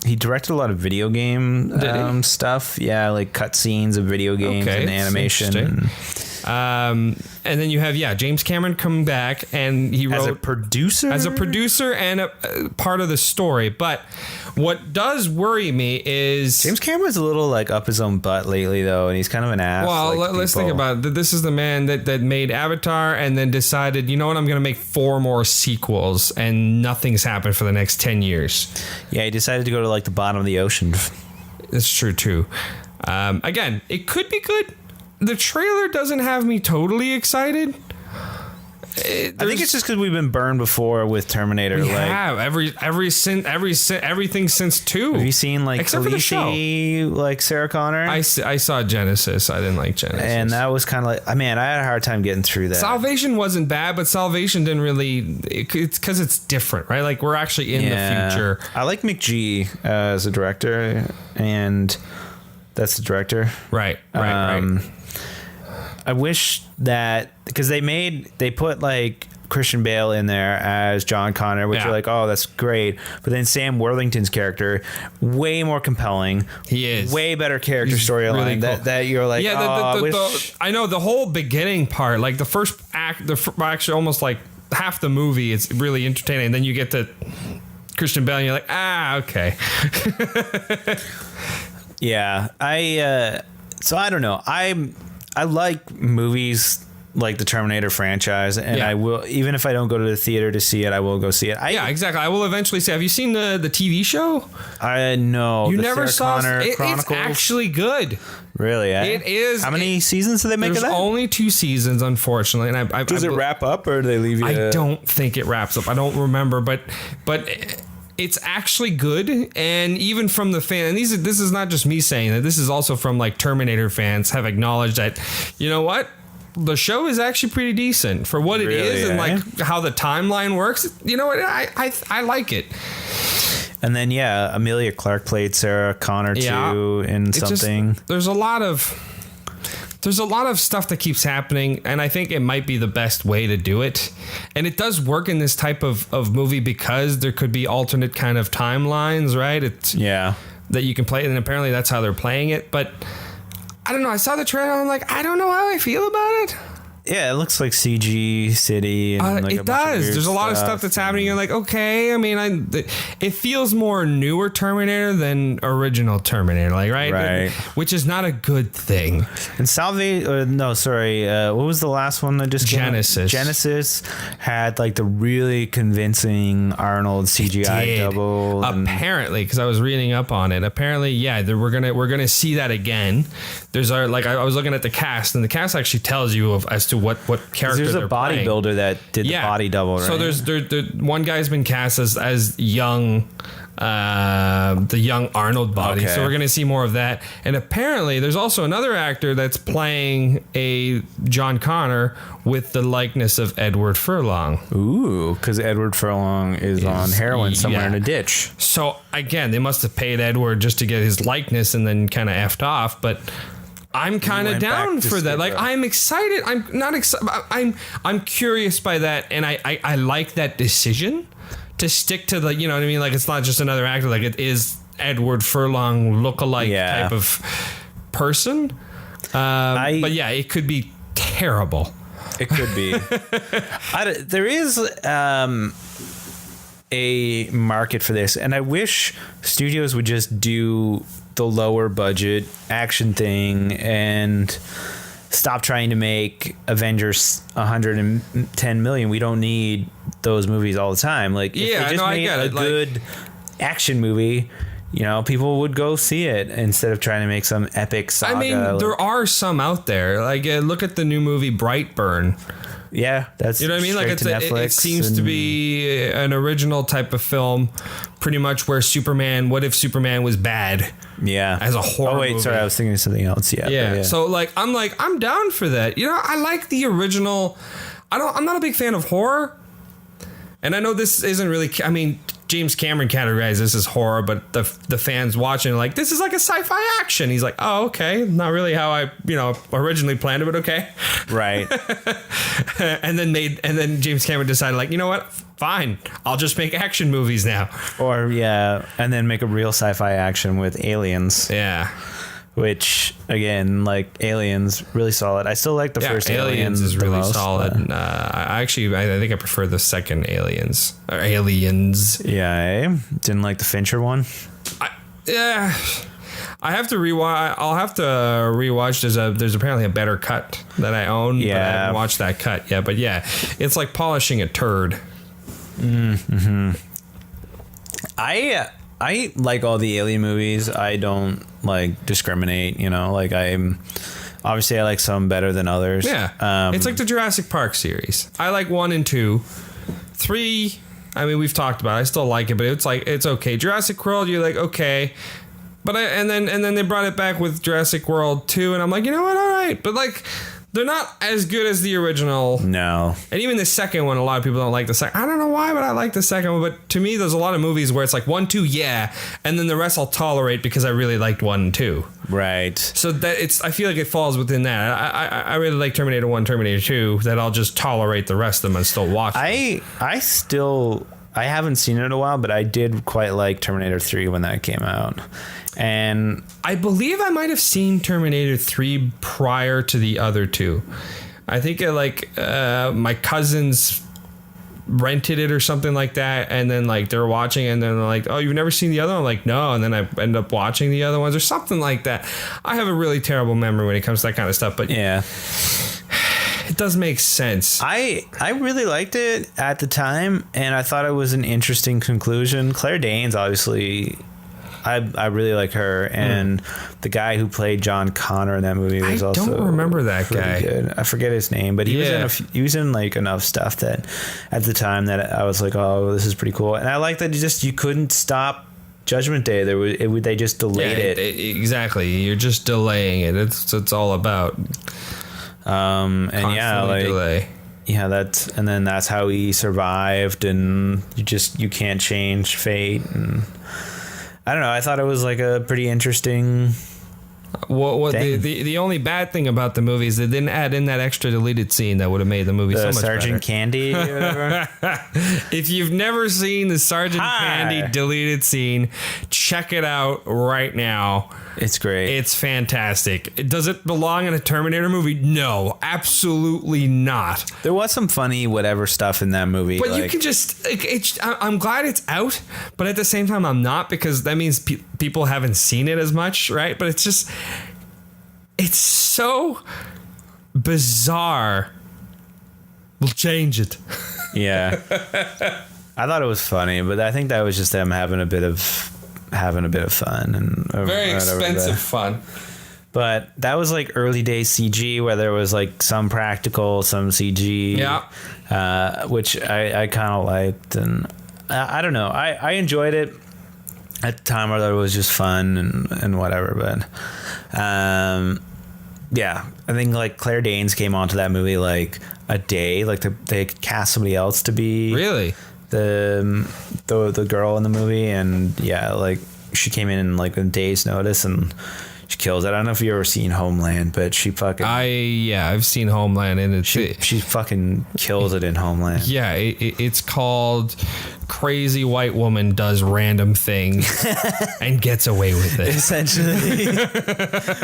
He directed a lot of video game stuff. Yeah, like cutscenes of video games and animation. And then you have James Cameron come back, and he wrote as a producer and a part of the story. But what does worry me is James Cameron's a little like up his own butt lately, though, and he's kind of an ass. Well, let's think about it. This is the man that made Avatar and then decided, you know what, I'm going to make 4 more sequels, and nothing's happened for the next 10 years. Yeah, he decided to go to like the bottom of the ocean. That's true too. Again, it could be good. The trailer doesn't have me totally excited. I think it's just because we've been burned before with Terminator. We have everything since 2. Have you seen like except for the show? Like Sarah Connor? I saw Genesis. I didn't like Genesis, and that was kind of like, I had a hard time getting through that. Salvation wasn't bad, but Salvation didn't really. It's because it's different, right? Like we're actually in the future. I like McGee as a director, and that's the director, right. I wish that, because they put like Christian Bale in there as John Connor, which you're like, oh, that's great. But then Sam Worthington's character, way more compelling. He is way better character storyline. Really cool. That you're like, I know the whole beginning part, like the first act, actually almost like half the movie, it's really entertaining. And then you get to Christian Bale, and you're like, okay. Yeah, so I don't know. I like movies like the Terminator franchise, and I will, even if I don't go to the theater to see it, I will go see it. Exactly. I will eventually see. Have you seen the TV show? I know. You never Sarah saw Connor Chronicles? It's actually good. Really? Eh? It is. How many seasons do they make of that? There's only 2 seasons, unfortunately. And Does it wrap up, or do they leave you? I don't think it wraps up. I don't remember, but it's actually good. And even from the fan, and this is not just me saying that, this is also from like Terminator fans have acknowledged that, you know what, the show is actually pretty decent for what it is, and like how the timeline works. You know what, I like it. And then Emilia Clarke played Sarah Connor too in something. There's a lot of stuff that keeps happening, and I think it might be the best way to do it. And it does work in this type of movie because there could be alternate kind of timelines, right? That you can play, and apparently that's how they're playing it. But I don't know. I saw the trailer, and I'm like, I don't know how I feel about it. Yeah, it looks like CG City. And like it does. There's a lot of stuff that's happening. You're like, okay. I mean, it feels more newer Terminator than original Terminator, like right, which is not a good thing. And what was the last one that just Genesis? Genesis had like the really convincing Arnold CGI double. Apparently, because I was reading up on it. Apparently, we're gonna see that again. There's I was looking at the cast, and the cast actually tells you as to what character there's they're a bodybuilder playing. that did the body double, right? So there's one guy's been cast as young, the young Arnold body. Okay. So we're gonna see more of that. And apparently there's also another actor that's playing a John Connor with the likeness of Edward Furlong. Ooh, because Edward Furlong is on heroin somewhere in a ditch. So again, they must have paid Edward just to get his likeness and then kind of effed off, but I'm kind of down for that. Like, I'm excited. I'm not excited. I'm curious by that, and I like that decision to stick to the, you know what I mean? Like, it's not just another actor. Like, it is Edward Furlong lookalike type of person. But yeah, it could be terrible. It could be. There is a market for this, and I wish studios would just do the lower budget action thing and stop trying to make Avengers 110 million. We don't need those movies all the time. Like, if they just made a good action movie, you know, people would go see it instead of trying to make some epic saga. I mean, there are some out there. Like, look at the new movie Brightburn. Yeah, that's You know what I mean? Like it seems to be an original type of film, pretty much where what if Superman was bad? Yeah, as a horror. Oh wait, movie. sorry, I was thinking of something else. Yeah. So I'm down for that. You know, I like the original. I'm not a big fan of horror, and I know this isn't really. I mean, James Cameron categorized this as horror, but the fans watching are like, this is like a sci-fi action. He's like, oh, okay, not really how I originally planned it, but okay. Right. and then James Cameron decided, like, you know what? Fine, I'll just make action movies now. Or and then make a real sci-fi action with aliens. Yeah. Which again, like Aliens, really solid. I still like the first Aliens is really most, solid. I think I prefer the second Aliens. Yeah, didn't like the Fincher one. I have to rewatch. I'll have to rewatch. There's apparently a better cut that I own. Yeah, but I haven't watched that cut yet. But yeah, it's like polishing a turd. Mm-hmm. I like all the Alien movies. I don't like discriminate, like I like some better than others. Yeah. It's like the Jurassic Park series. I like 1 and 2. 3, I mean, we've talked about it. I still like it, but it's okay. Jurassic World, you're like, okay. But and then they brought it back with Jurassic World 2, and I'm like, you know what? All right. But like, they're not as good as the original. No. And even the second one, a lot of people don't like the second. I don't know why, but I like the second one. But to me, there's a lot of movies where it's like 1, 2, yeah, and then the rest I'll tolerate because I really liked 1 and 2. Right. So that I feel like it falls within that. I really like Terminator 1, Terminator 2. That I'll just tolerate the rest of them and still watch them. I haven't seen it in a while, but I did quite like Terminator 3 when that came out. And I believe I might have seen Terminator 3 prior to the other two. I think my cousins rented it or something like that, and then like they're watching and then they're like, oh, you've never seen the other one? I'm like, no. And then I end up watching the other ones or something like that. I have a really terrible memory when it comes to that kind of stuff, but yeah, it does make sense. I really liked it at the time, and I thought it was an interesting conclusion. Claire Danes, obviously, I really like her, and the guy who played John Connor in that movie was also. I don't remember that guy. Good. I forget his name, but he was in like enough stuff that at the time that I was like, oh, this is pretty cool, and I like that you couldn't stop Judgment Day. They just delayed it. Exactly. You're just delaying it. It's all about. And delay. Yeah, that's how he survived, and you can't change fate, and I don't know. I thought it was like a pretty interesting. What the only bad thing about the movie is they didn't add in that extra deleted scene that would have made the movie so much Sergeant better. Candy or whatever. If you've never seen the Sergeant Candy deleted scene, check it out right now. It's great. It's fantastic. Does it belong in a Terminator movie? No, absolutely not. There was some funny whatever stuff in that movie. But you can just... I'm glad it's out, but at the same time, I'm not, because that means people haven't seen it as much, right? But it's just... It's so bizarre. We'll change it. Yeah. I thought it was funny, but I think that was just them having a bit of fun and very expensive fun. But that was like early day CG, where there was like some practical, some CG, which I kind of liked, and I don't know, I enjoyed it at the time. I thought it was just fun and whatever, but yeah, I think like Claire Danes came onto that movie like a day, like they cast somebody else to be really the girl in the movie, and yeah, like she came in like a day's notice and she kills it. I don't know if you've ever seen Homeland, but she fucking I've seen Homeland, and she fucking kills it in Homeland. Yeah, it's called Crazy White Woman Does Random Things and Gets Away with It, essentially.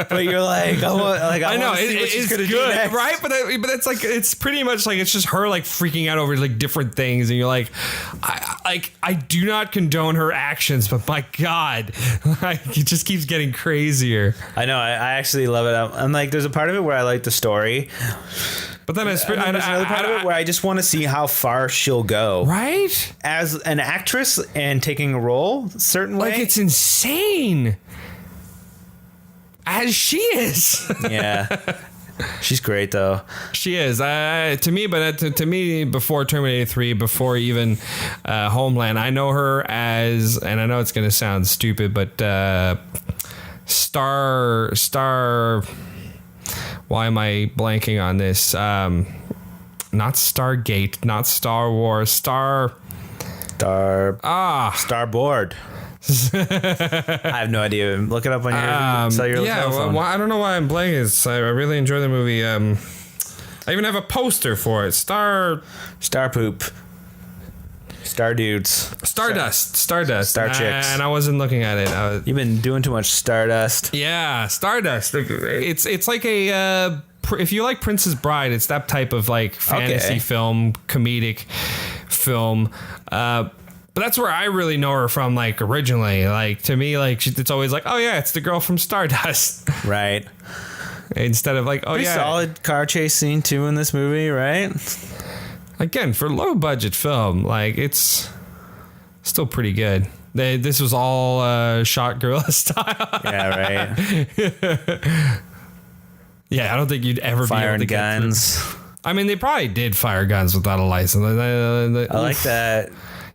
But you're like, I know it's good, right? But it's like, it's pretty much like, it's just her like freaking out over like different things, and you're like, I do not condone her actions, but my God, like, it just keeps getting crazier. I know. I actually love it. I'm like, there's a part of it where I like the story, but then there's another part of it where I just want to see how far she'll go, right? As an actress and taking a role a certain way. Like, it's insane. As she is. Yeah. She's great though. She is. To me, before Terminator 3, before even Homeland, I know her as, and I know it's going to sound stupid, but Star. Why am I blanking on this? Not Stargate, not Star Wars, Starboard. I have no idea. Look it up on your cellular telephone. Well, I don't know why I'm blanking. I really enjoy the movie. I even have a poster for it. Star poop. Star dudes. Stardust. Star chicks. And I wasn't looking at it. You've been doing too much Stardust. Yeah, Stardust. It's like a if you like Princess Bride, it's that type of like fantasy film, comedic film. But that's where I really know her from, like originally. Like to me, like it's always like, oh yeah, it's the girl from Stardust, right? Instead of like, oh pretty yeah, solid car chase scene too in this movie, right? Again, for low budget film, like it's still pretty good. This was all shot guerrilla style. Yeah, right. Yeah, I don't think you'd ever firing be able to guns. Get through. I mean, they probably did fire guns without a license. I like that.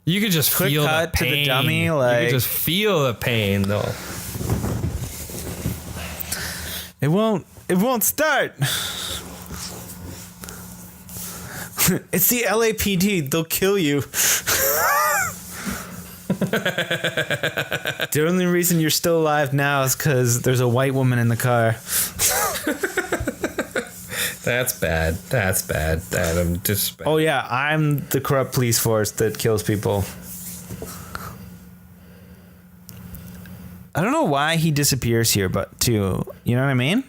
You could just quick feel cut the pain. To the dummy, like, you could just feel the pain, though. It won't start. It's the LAPD. They'll kill you. The only reason you're still alive now is because there's a white woman in the car. That's bad. That's bad. I'm just. Oh yeah, I'm the corrupt police force that kills people. I don't know why he disappears here, but too, you know what I mean?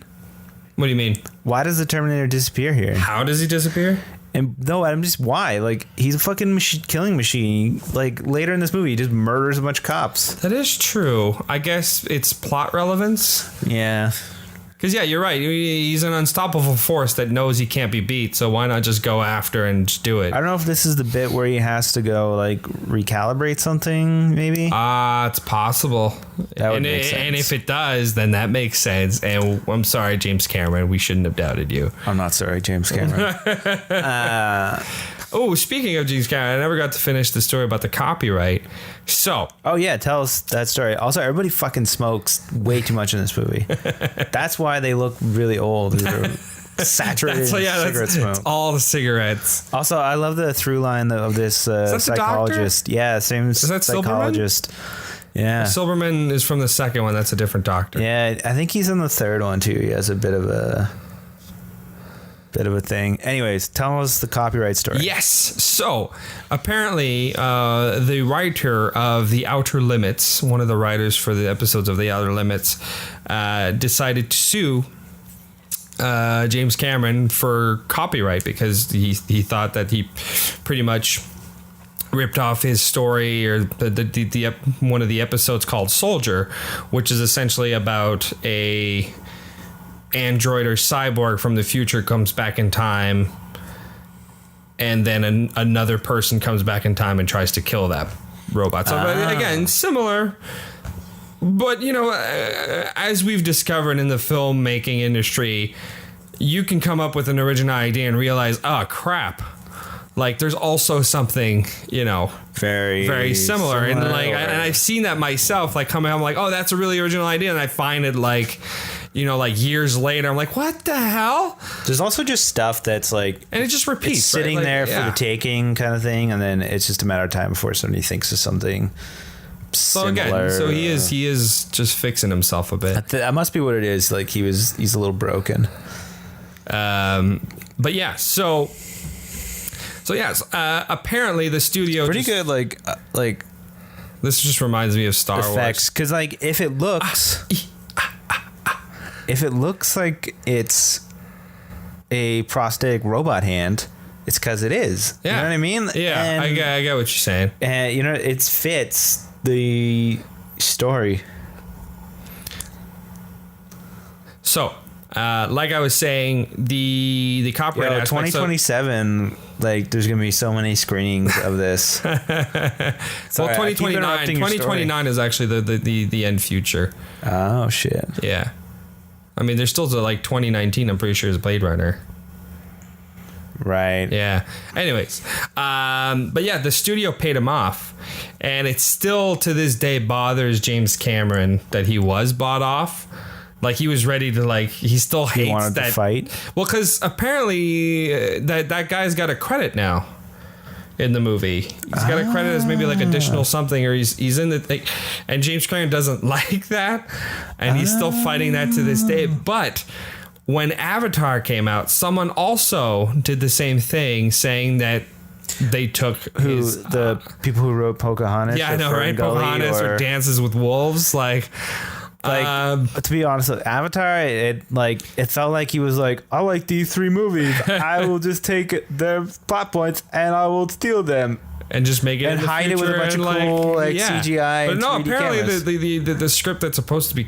What do you mean? Why does the Terminator disappear here? How does he disappear? And no, I'm just why? Like he's a fucking killing machine. Like later in this movie, he just murders a bunch of cops. That is true. I guess it's plot relevance. Yeah. Because, yeah, you're right. He's an unstoppable force that knows he can't be beat. So why not just go after and just do it? I don't know if this is the bit where he has to go, like, recalibrate something, maybe? It's possible. That would make sense. And if it does, then that makes sense. And I'm sorry, James Cameron. We shouldn't have doubted you. I'm not sorry, James Cameron. Oh, speaking of James Cameron, I never got to finish the story about the copyright. So. Oh, yeah, tell us that story. Also, everybody fucking smokes way too much in this movie. That's why they look really old. They're saturated in cigarette smoke. It's all the cigarettes. Also, I love the through line of this psychologist. Yeah, same is that psychologist. Silberman? Yeah. Silberman is from the second one. That's a different doctor. Yeah, I think he's in the third one, too. He has a bit of a thing. Anyways, tell us the copyright story. Yes. So apparently the writer of The Outer Limits, one of the writers for the episodes of The Outer Limits, decided to sue James Cameron for copyright because he thought that he pretty much ripped off his story, or the one of the episodes called Soldier, which is essentially about a android or cyborg from the future comes back in time, and then another person comes back in time and tries to kill that robot. So again, similar, but as we've discovered in the filmmaking industry, you can come up with an original idea and realize, oh crap, like there's also something very, very similar. And like and I've seen that myself, like coming home like, oh, that's a really original idea, and I find it like years later, I'm like, what the hell? There's also just stuff that's like, and it just repeats, it's sitting there for the taking kind of thing, and then it's just a matter of time before somebody thinks of something similar. So he is just fixing himself a bit. That must be what it is. Like he's a little broken. But yeah, so yes, apparently the studio pretty good. Like this just reminds me of Star Wars, because like if it looks like it's a prosthetic robot hand, it's because it is. Yeah. You know what I mean? Yeah, and, I get what you're saying. And it fits the story. So, like I was saying, the copyright aspect, 2027, like there's gonna be so many screenings of this. Well, 2029 is actually the end future. Oh shit. Yeah. I mean, there's still to like 2019. I'm pretty sure is Blade Runner. Right. Yeah. Anyways, but yeah, the studio paid him off, and it still to this day bothers James Cameron that he was bought off. Like he was ready to he still hates He wanted that to fight. Well, because apparently that guy's got a credit now in the movie. He's got a credit as maybe like additional something, or he's in the thing. And James Cameron doesn't like that, and he's still fighting that to this day. But when Avatar came out, someone also did the same thing, saying that they took the people who wrote Pocahontas. Yeah, I know, right? Pocahontas or Dances with Wolves, to be honest, with Avatar, it felt like he was like, I like these 3 movies. I will just take their plot points and I will steal them and just make it and in the hide it with a bunch of cool CGI. But and no, 3D apparently the script that's supposed to be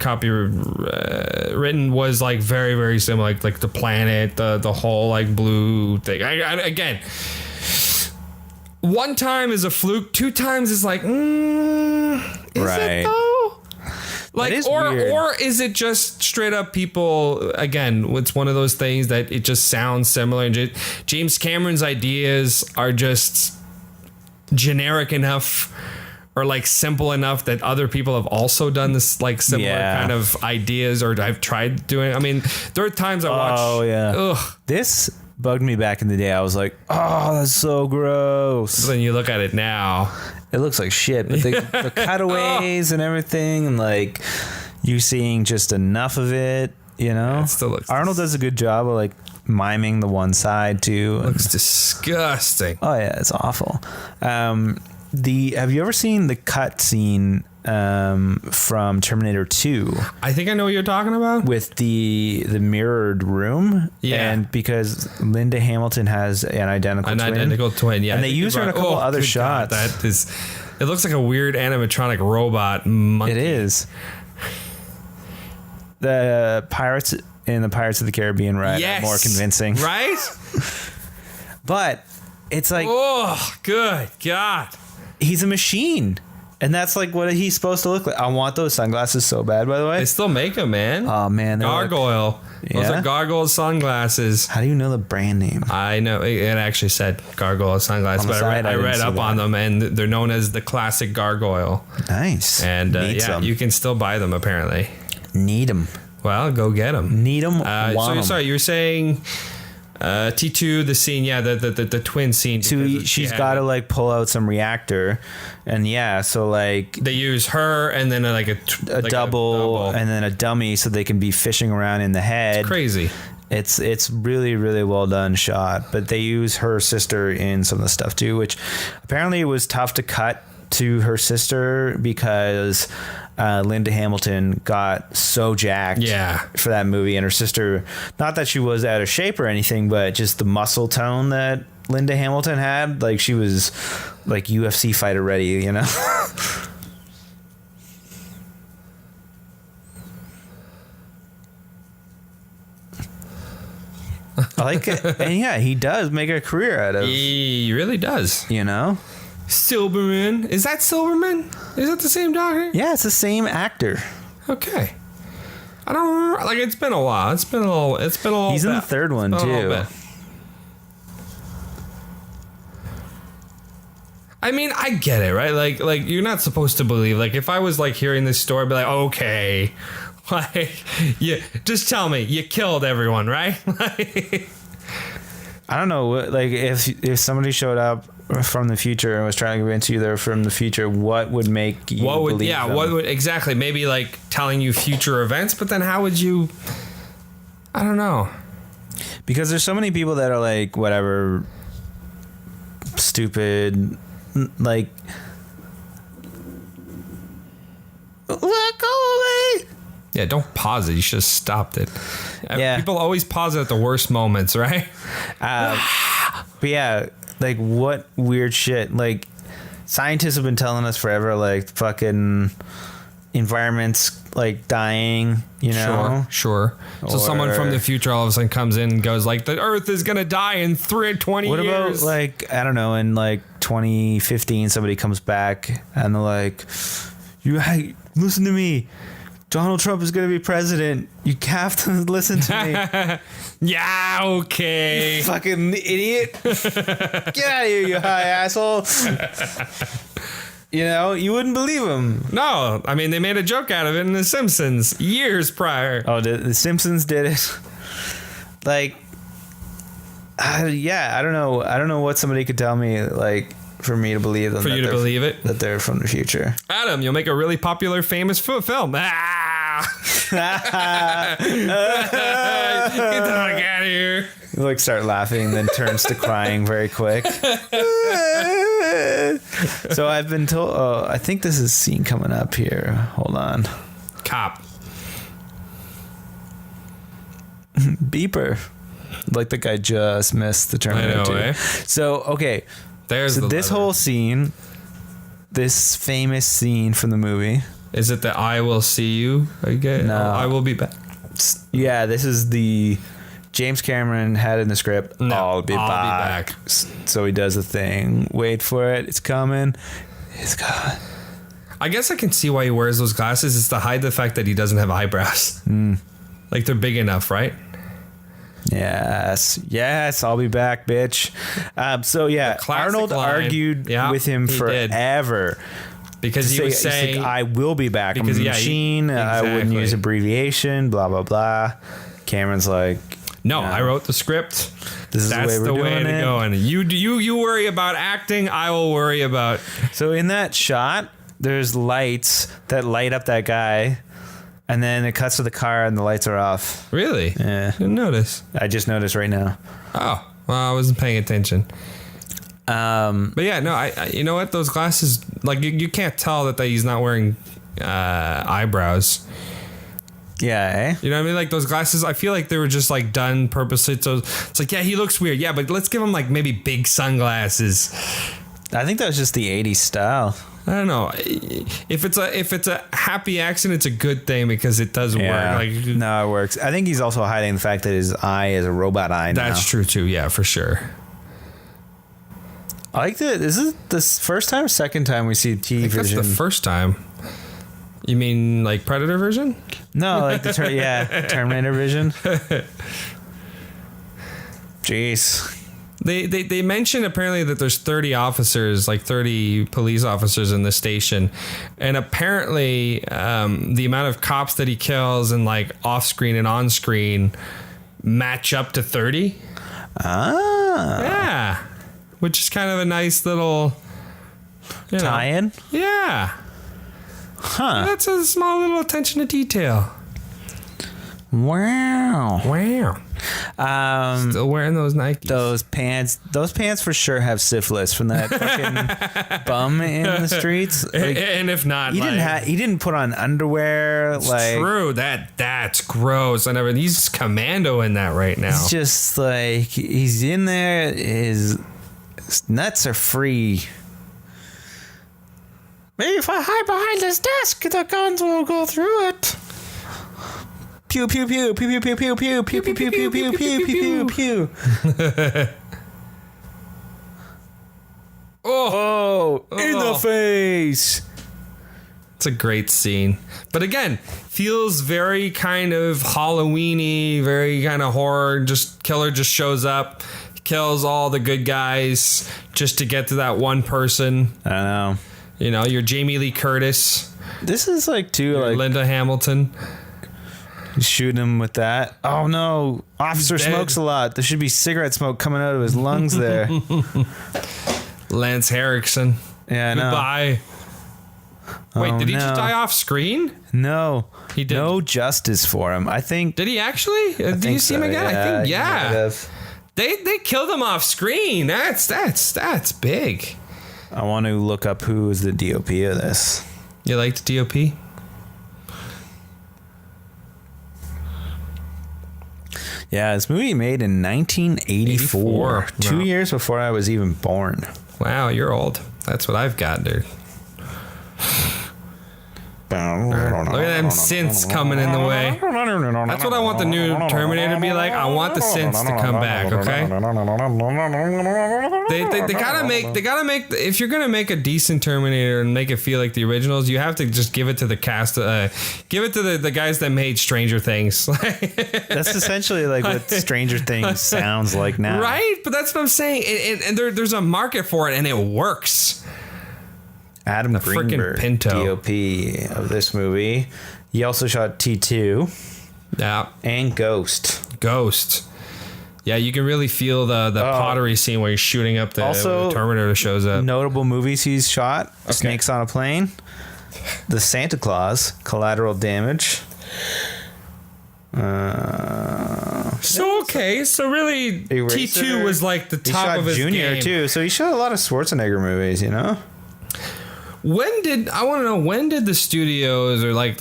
written was like very, very similar, like the planet, the whole like blue thing. Again, one time is a fluke, 2 times is like, is it though? Like, or is it just straight up people? Again, it's one of those things that it just sounds similar. And James Cameron's ideas are just generic enough or like simple enough that other people have also done this like similar kind of ideas, or I've tried doing. I mean, there are times I watch. Oh yeah. Ugh. This bugged me back in the day. I was like, oh, that's so gross. But then you look at it now. It looks like shit, but the cutaways and everything, and like you seeing just enough of it, you know. It still looks. Arnold does a good job of like miming the one side too. Looks disgusting. Oh yeah, it's awful. Have you ever seen the cut scene from Terminator 2? I think I know what you're talking about. With the mirrored room. Yeah. And because Linda Hamilton has an identical twin. Yeah. And they use her in a couple other shots. God, it looks like a weird animatronic robot monkey. It is. The Pirates in the Pirates of the Caribbean ride are more convincing. Right? But it's like, oh, good God. He's a machine. And that's like what he's supposed to look like. I want those sunglasses so bad, by the way. They still make them, man. Oh, man. Gargoyle. Those are Gargoyle sunglasses. How do you know the brand name? I know. It actually said Gargoyle sunglasses, but I read up on them, and they're known as the classic Gargoyle. Nice. And you can still buy them, apparently. Need them. Well, go get them. Need them. Sorry, you were saying... T2, the scene, the twin scene. So she's got to like pull out some reactor, and so like they use her and then a double and then a dummy, so they can be fishing around in the head. It's crazy. It's really, really well done shot, but they use her sister in some of the stuff too, which apparently it was tough to cut to her sister because Linda Hamilton got so jacked for that movie, and her sister, not that she was out of shape or anything, but just the muscle tone that Linda Hamilton had, like she was like UFC fighter ready, you know. I like it. And he does make a career out of it. He really does, you know. Silberman. Is that Silberman? Is that the same doctor? Yeah, it's the same actor. Okay. I don't remember. Like, it's been a while. It's been a little. He's in the third one too. I mean, I get it, right? Like you're not supposed to believe. Like, if I was like hearing this story, I'd be like, okay, like, yeah, just tell me you killed everyone, right? I don't know. Like, if somebody showed up from the future and was trying to convince you they're from the future, what would make you believe them? What would exactly? Maybe like telling you future events, but then how would you? I don't know. Because there's so many people that are like whatever, stupid, like let go away. Yeah, don't pause it. You should have stopped it. Yeah. People always pause it at the worst moments, right? But yeah, like what weird shit. Like scientists have been telling us forever, like fucking environment's like dying, you know? Sure. So someone from the future all of a sudden comes in and goes like, the Earth is going to die in 20 what years. What about like, I don't know, in like 2015, somebody comes back and they're like, hey, listen to me. Donald Trump is going to be president. You have to listen to me. Yeah, okay. Fucking idiot. Get out of here, you high asshole. You know, you wouldn't believe him. No, I mean, they made a joke out of it in The Simpsons years prior. Oh, the Simpsons did it. Like, yeah, I don't know. I don't know what somebody could tell me, like, for me to believe them. For you to believe it? That they're from the future. Adam, you'll make a really popular, famous film. Ah! Get the fuck out of here. You like start laughing, then turns to crying very quick. So I've been told. Oh, I think this is a scene coming up here. Hold on. Cop. Beeper. Like the guy just missed the Terminator. I know, 2. eh? So okay. There's So the this letter. whole scene, this famous scene from the movie. Is it the I will see you again? No. I will be back. Yeah, this is the James Cameron had in the script. No, I'll be back. So he does the thing. Wait for it. It's coming. It's gone. I guess I can see why he wears those glasses. It's to hide the fact that he doesn't have eyebrows. Like they're big enough, right? Yes, I'll be back, bitch. So yeah, classic Arnold line. argued Yeah, with him he did. forever. Because he was saying, I will be back. Because, I'm a yeah, machine. I wouldn't exactly. use abbreviation, blah, blah, blah. Cameron's like, no, I wrote the script. This is That's the way we're way doing to it. go. And you worry about acting. I will worry about. So in that shot, there's lights that light up that guy. And then it cuts to the car and the lights are off. Really? Yeah. Didn't notice. I just noticed right now. Oh, well, I wasn't paying attention. But yeah, no, I you know what? Those glasses, like you can't tell that he's not wearing eyebrows. Yeah, eh? You know what I mean? Like those glasses, I feel like they were just like done purposely. So it's like, yeah, he looks weird. Yeah, but let's give him like maybe big sunglasses. I think that was just the 80s style. I don't know. If it's a happy accident, it's a good thing because it does work. Like, no, it works. I think he's also hiding the fact that his eye is a robot eye now. that's true too. Yeah, for sure. I like that. Is it the first time or second time we see T I think vision? that's the first time. You mean like Predator version? No, like the Terminator vision. Jeez. They mentioned apparently that there's 30 officers, like 30 police officers in the station, and apparently the amount of cops that he kills and like off screen and on screen match up to 30. Ah. Yeah, which is kind of a nice little Tie-in? Yeah. Huh. That's a small little attention to detail. Wow. Wow. Still wearing those Nikes. Those pants for sure have syphilis from that fucking bum in the streets. Like, and if not, he didn't put on underwear. it's like, true. That's gross. I never. He's commando in that right now. it's just like he's in there. His nuts are free. Maybe if I hide behind this desk, the guns will go through it. Pew pew pew pew pew pew pew pew pew pew pew pew pew pew pew pew. Oh, in the face. It's a great scene. But again, feels very kind of Halloween-y, very kind of horror. Just killer just shows up, kills all the good guys just to get to that one person. I don't know. You know, you're Jamie Lee Curtis. This is like too like Linda Hamilton. shooting him with that. Oh no, officer He's dead. smokes a lot. There should be cigarette smoke coming out of his lungs there. Lance Henriksen. Yeah, I know. Goodbye. Wait, Oh, did he just no. die off screen? No, He did. no justice for him. I think. Did he actually? Did you see him again? I think he might yeah. have. They killed him off screen. That's big. I want to look up who is the DOP of this. You liked DOP? Yeah, this movie made in 1984. 84. 2 Wow. years before I was even born. Wow, you're old. That's what I've got, dude. Look at them synths coming in the way. That's what I want the new Terminator to be like. I want the synths to come back. Okay. They gotta make. If you're gonna make a decent Terminator and make it feel like the originals, you have to just give it to the cast. Give it to the guys that made Stranger Things. That's essentially like what Stranger Things sounds like now, right? But that's what I'm saying. And there's a market for it, and it works. Adam The Greenberg, frickin' Pinto. DOP of this movie. He also shot T2 Yeah. and Ghost. Yeah, you can really feel the pottery scene where he's shooting up when the Terminator shows up. Notable movies he's shot: Snakes on a Plane, The Santa Claus, Collateral Damage. So really, Eraser. T2 was like the He top shot of his Junior game. too, so he shot a lot of Schwarzenegger movies, you know. When did the studios or like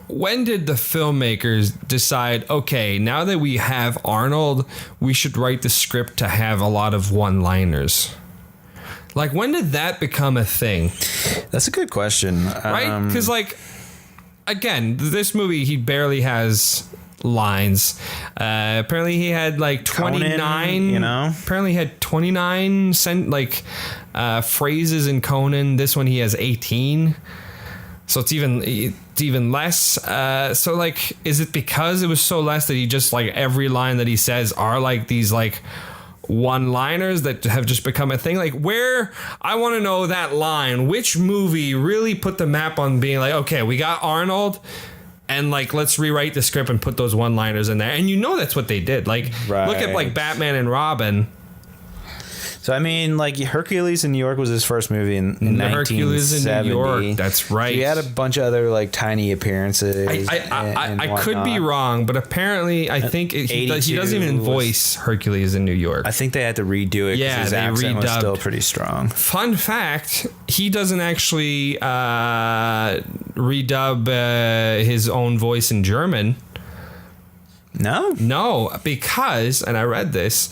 when did the filmmakers decide, okay, now that we have Arnold, we should write the script to have a lot of one-liners? Like, when did that become a thing? That's a good question, Right? Because like, again, this movie, he barely has lines. Apparently he had like 29, Conan, you know? Apparently he had 29 phrases in Conan. This one he has 18. So it's even less. So like, is it because it was so less that he just like every line that he says are like these like one-liners that have just become a thing? Like, where I want to know that line, which movie really put the map on being like, okay, we got Arnold, and like, let's rewrite the script and put those one-liners in there. And you know that's what they did. Like, look at like Batman and Robin. So I mean, like, Hercules in New York was his first movie in Hercules 1970. in New York, that's right. So he had a bunch of other like tiny appearances. I could be wrong, but apparently I think he doesn't even voice Hercules in New York. I think they had to redo it because his accent was still pretty strong. Fun fact, he doesn't actually redub his own voice in German. No, because, and I read this,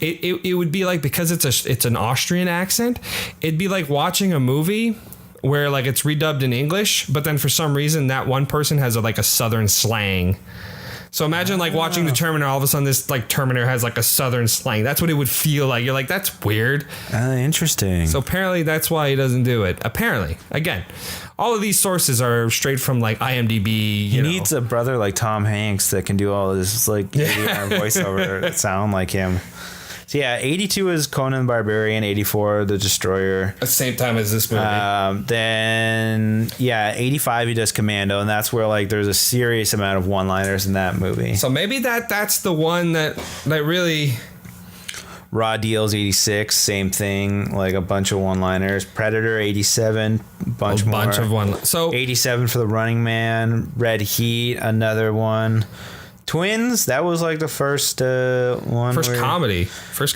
it would be like, because it's an Austrian accent, it'd be like watching a movie where like it's redubbed in English, but then for some reason that one person has a southern slang. So imagine like watching the Terminator, all of a sudden this like Terminator has like a southern slang. That's what it would feel like. You're like, that's weird. Interesting. So apparently that's why he doesn't do it. Apparently. Again, all of these sources are straight from like IMDb. He needs a brother like Tom Hanks that can do all this like voiceover that sound like him. So yeah, 82 is Conan the Barbarian, 84 The Destroyer. At the same time as this movie. Then 85 he does Commando, and that's where like there's a serious amount of one-liners in that movie. So maybe that's the one that really. Raw Deals 86, same thing, like a bunch of one-liners. Predator 87, bunch of one. So 87 for The Running Man. Red Heat, another one. Twins, that was like the first one. First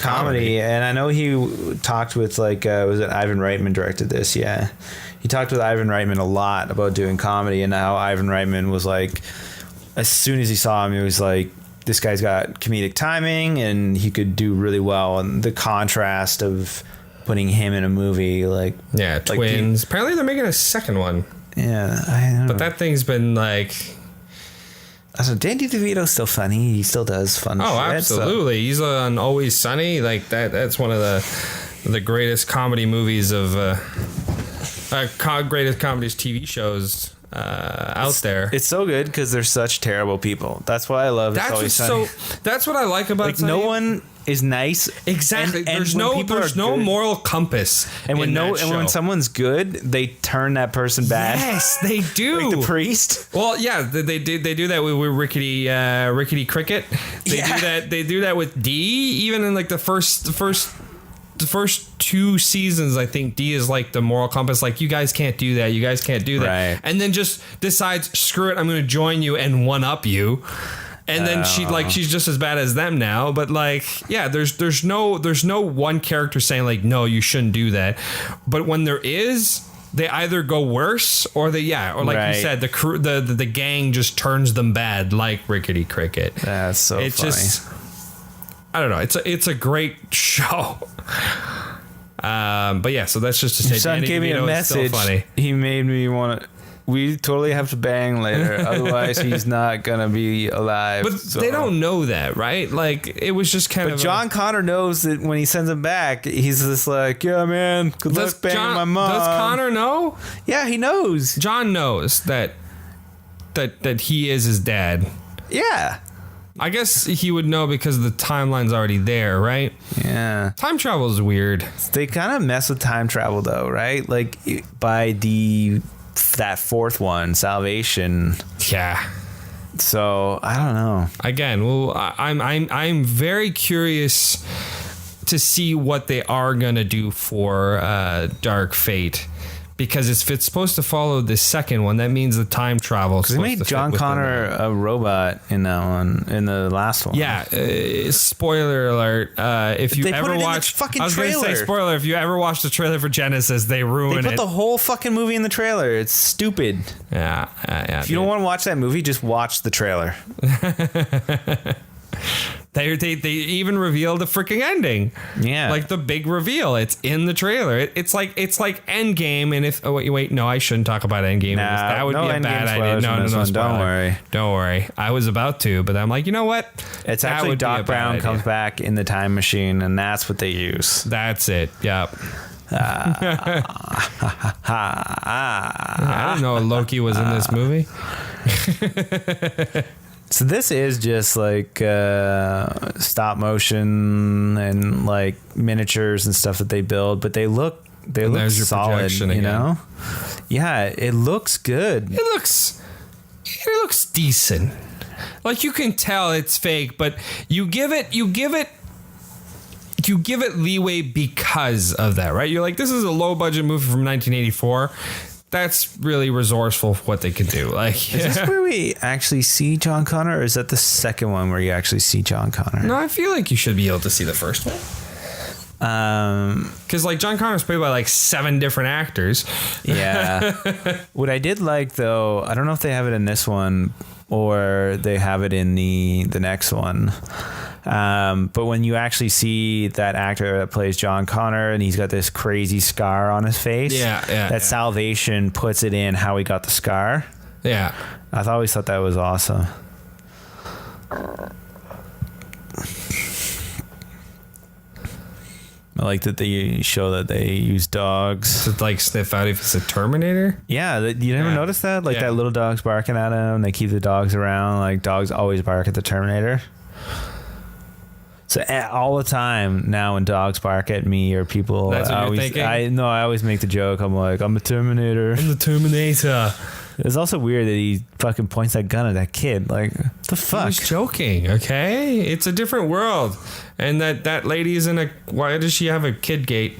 comedy. And I know he talked with like, was it Ivan Reitman directed this? Yeah. He talked with Ivan Reitman a lot about doing comedy, and how Ivan Reitman was like, as soon as he saw him, he was like, this guy's got comedic timing and he could do really well. And the contrast of putting him in a movie like... Yeah, Twins. Apparently they're making a second one. Yeah, I don't know. But that thing's been like... So Danny DeVito's still funny. He still does fun shit. Oh, absolutely. So. He's on Always Sunny. Like that's one of the greatest comedy movies of... greatest comedies TV shows... out there. It's so good because they're such terrible people. That's why I love It's Always Sunny. That's what I like about like no one is nice. Exactly. There's no moral compass. And when someone's good, they turn that person bad. Yes, they do. Like the priest. Well, yeah, they do that with Rickety Cricket. They do that with Dee. Even in like the first 2 seasons, I think Dee is like the moral compass. Like, you guys can't do that. You guys can't do that. Right. And then just decides, screw it, I'm going to join you and one up you. And then she's just as bad as them now. But like, yeah, there's no one character saying like, no, you shouldn't do that. But when there is, they either go worse or you said, the crew, the gang just turns them bad, like Rickety Cricket. That's so funny. Just, I don't know. It's a great show. But yeah, so that's just to say, Your son gave me a message. He made me want to. we totally have to bang later. Otherwise, he's not going to be alive. But they don't know that, right? Like, it was just kind of... John Connor knows that when he sends him back, he's just like, yeah, man, good luck banging my mom. Does Connor know? Yeah, he knows. John knows that he is his dad. Yeah. I guess he would know because the timeline's already there, right? Yeah. Time travel is weird. They kind of mess with time travel, though, right? Like, by that fourth one, Salvation. Yeah. So, I don't know. Again, well, I'm very curious to see what they are gonna do for Dark Fate. Because if it's supposed to follow the second one, that means the time travel. Because they made John Connor a robot in that one, in the last one. Yeah. Spoiler alert. If you They ever put it in the watch, fucking I was going to say trailer. spoiler. If you ever watched the trailer for Genesis, they ruin They put it. the whole fucking movie in the trailer. It's stupid. Yeah. If you don't want to watch that movie, just watch the trailer. They even revealed the freaking ending. Yeah. Like the big reveal. It's in the trailer. It's like Endgame. And if wait, no, I shouldn't talk about Endgame. Nah, that would no be a Endgame bad idea. spoilers No, in this one. spoiler. Don't worry. I was about to, but I'm like, you know what? It's That actually would be a Doc bad Brown idea. comes back in the time machine, and that's what they use. That's it. Yep. I didn't know Loki was in this movie. So this is just like stop motion and like miniatures and stuff that they build, but they look there's your solid, projection you again. know? Yeah, it looks good. It looks decent. Like you can tell it's fake, but you give it leeway because of that, right? You're like, this is a low budget movie from 1984. That's really resourceful for what they could do. Like, Is this where we actually see John Connor, or is that the second one where you actually see John Connor? no, I feel like you should be able to see the first one. Because like John Connor's played by like 7 different actors. Yeah. What I did like, though, I don't know if they have it in this one or they have it in the next one. But when you actually see that actor that plays John Connor and he's got this crazy scar on his face, that Salvation puts it in how he got the scar. Yeah. I always thought that was awesome. I like that they show that they use dogs To like sniff out if it's a Terminator. Yeah, you never noticed that? Like Yeah. that little dog's barking at him. They keep the dogs around. Like dogs always bark at the Terminator. So all the time now when dogs bark at me or people, That's what you're thinking? I always make the joke. I'm like, I'm a Terminator. The Terminator. It's also weird that he fucking points that gun at that kid. Like, the I fuck? was joking, okay? It's a different world. And that lady is in a... Why does she have a kid gate?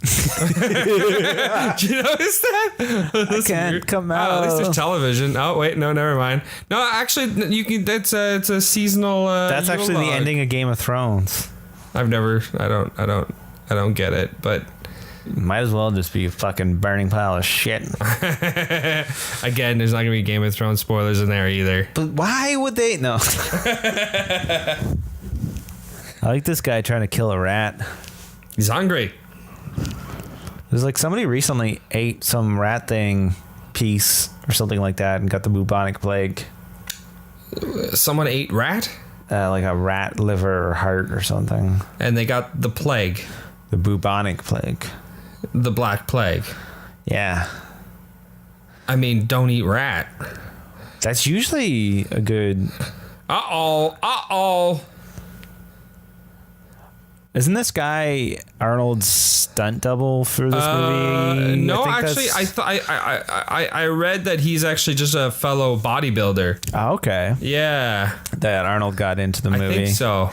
Did you notice that? I can't come out. Oh, at least there's television. Oh, wait, no, never mind. No, actually, you can. It's a seasonal... That's actually the ending of Game of Thrones. I've never... I don't get it, but... Might as well just be a fucking burning pile of shit. Again, there's not gonna be Game of Thrones spoilers in there either. But why would they? No. I like this guy trying to kill a rat. He's hungry. There's like somebody recently ate some rat thing piece or something like that and got the bubonic plague. Someone ate rat, Like a rat liver or heart or something. and they got the plague, The bubonic plague. the Black Plague. Yeah. I mean, don't eat rat. That's usually a good... Uh-oh. Isn't this guy Arnold's stunt double for this movie? No, I think actually, I read that he's actually just a fellow bodybuilder. Oh, okay. Yeah, That Arnold got into the movie. I think so.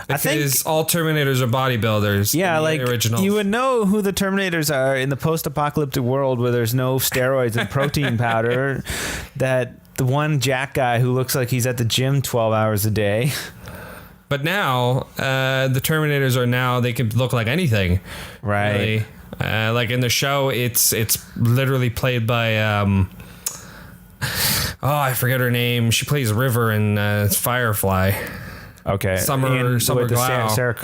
I think- Because all Terminators are bodybuilders. Yeah, in the like originals. you would know who the Terminators are in the post-apocalyptic world where there's no steroids and protein powder. That the one Jack guy who looks like he's at the gym 12 hours a day. But now, the Terminators are now, they can look like anything. Right. Really. Like in the show, it's literally played by, I forget her name. She plays River in Firefly. Okay. Summer with the Glau. Sarah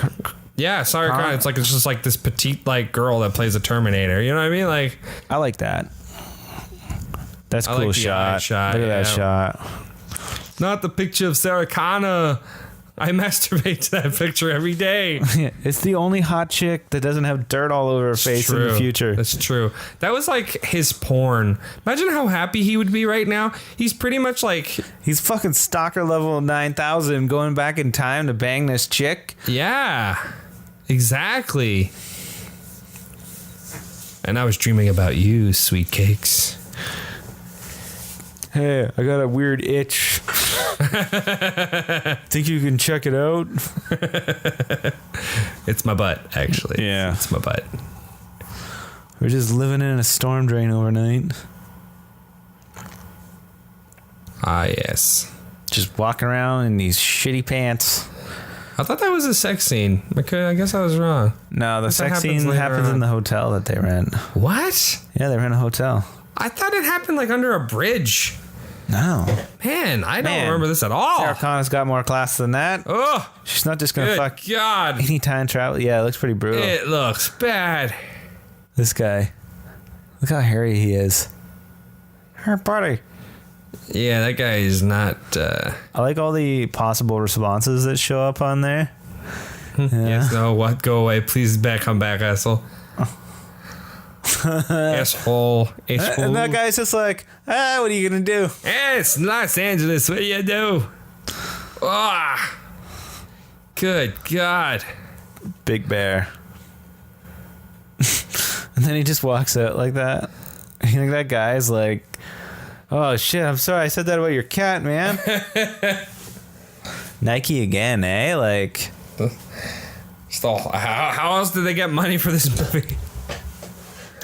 Yeah, sorry, Huh? it's just like this petite like girl that plays a Terminator. You know what I mean? Like, I like that. That's a I cool like the eye shot. Look at that shot. Not the picture of Sarah Connor. I masturbate to that picture every day. It's the only hot chick that doesn't have dirt all over her face in the future. That's true. That was like his porn. Imagine how happy he would be right now. He's pretty much like... He's fucking stalker level 9,000 going back in time to bang this chick. Yeah, exactly. And I was dreaming about you, sweet cakes. Hey, I got a weird itch. Think you can check it out? It's my butt, actually. Yeah. It's my butt. We're just living in a storm drain overnight. Ah, yes. Just walking around in these shitty pants. I thought that was a sex scene. Okay, I guess I was wrong. No, the sex scene later happens on. in the hotel that they rent. What? Yeah, they rent a hotel. I thought it happened like under a bridge. No. Man, I don't remember this at all. Sarah Connor's got more class than that. Oh, She's not just gonna good fuck God. any time travel. Yeah, it looks pretty brutal. It looks bad. This guy. Look how hairy he is. Her buddy. Yeah, that guy is not... I like all the possible responses that show up on there. Yeah. Yes, no, what? Go away. Please come back, asshole. Asshole. Asshole. And that guy's just like, what are you gonna do? Hey, it's Los Angeles. What do you do? Ah. Good God. Big bear. And then he just walks out like that. You think that guy's like, oh shit, I'm sorry I said that about your cat, man. Nike again, eh? Like, Stall. How else did they get money for this movie?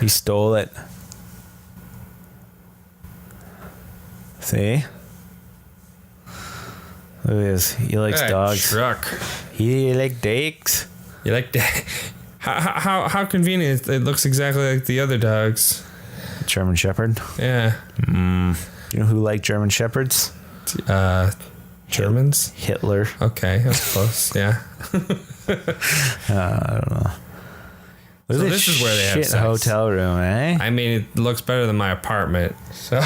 he stole it. See? Look at this. He likes That dogs. Truck. He like dogs. You like that? How convenient. It looks exactly like the other dogs. German Shepherd. Yeah. You know who liked German Shepherds? Germans? Hitler. Okay, that's close. Yeah. I don't know. Look So at this is where they have shit sex. hotel room, eh? I mean, it looks better than my apartment. So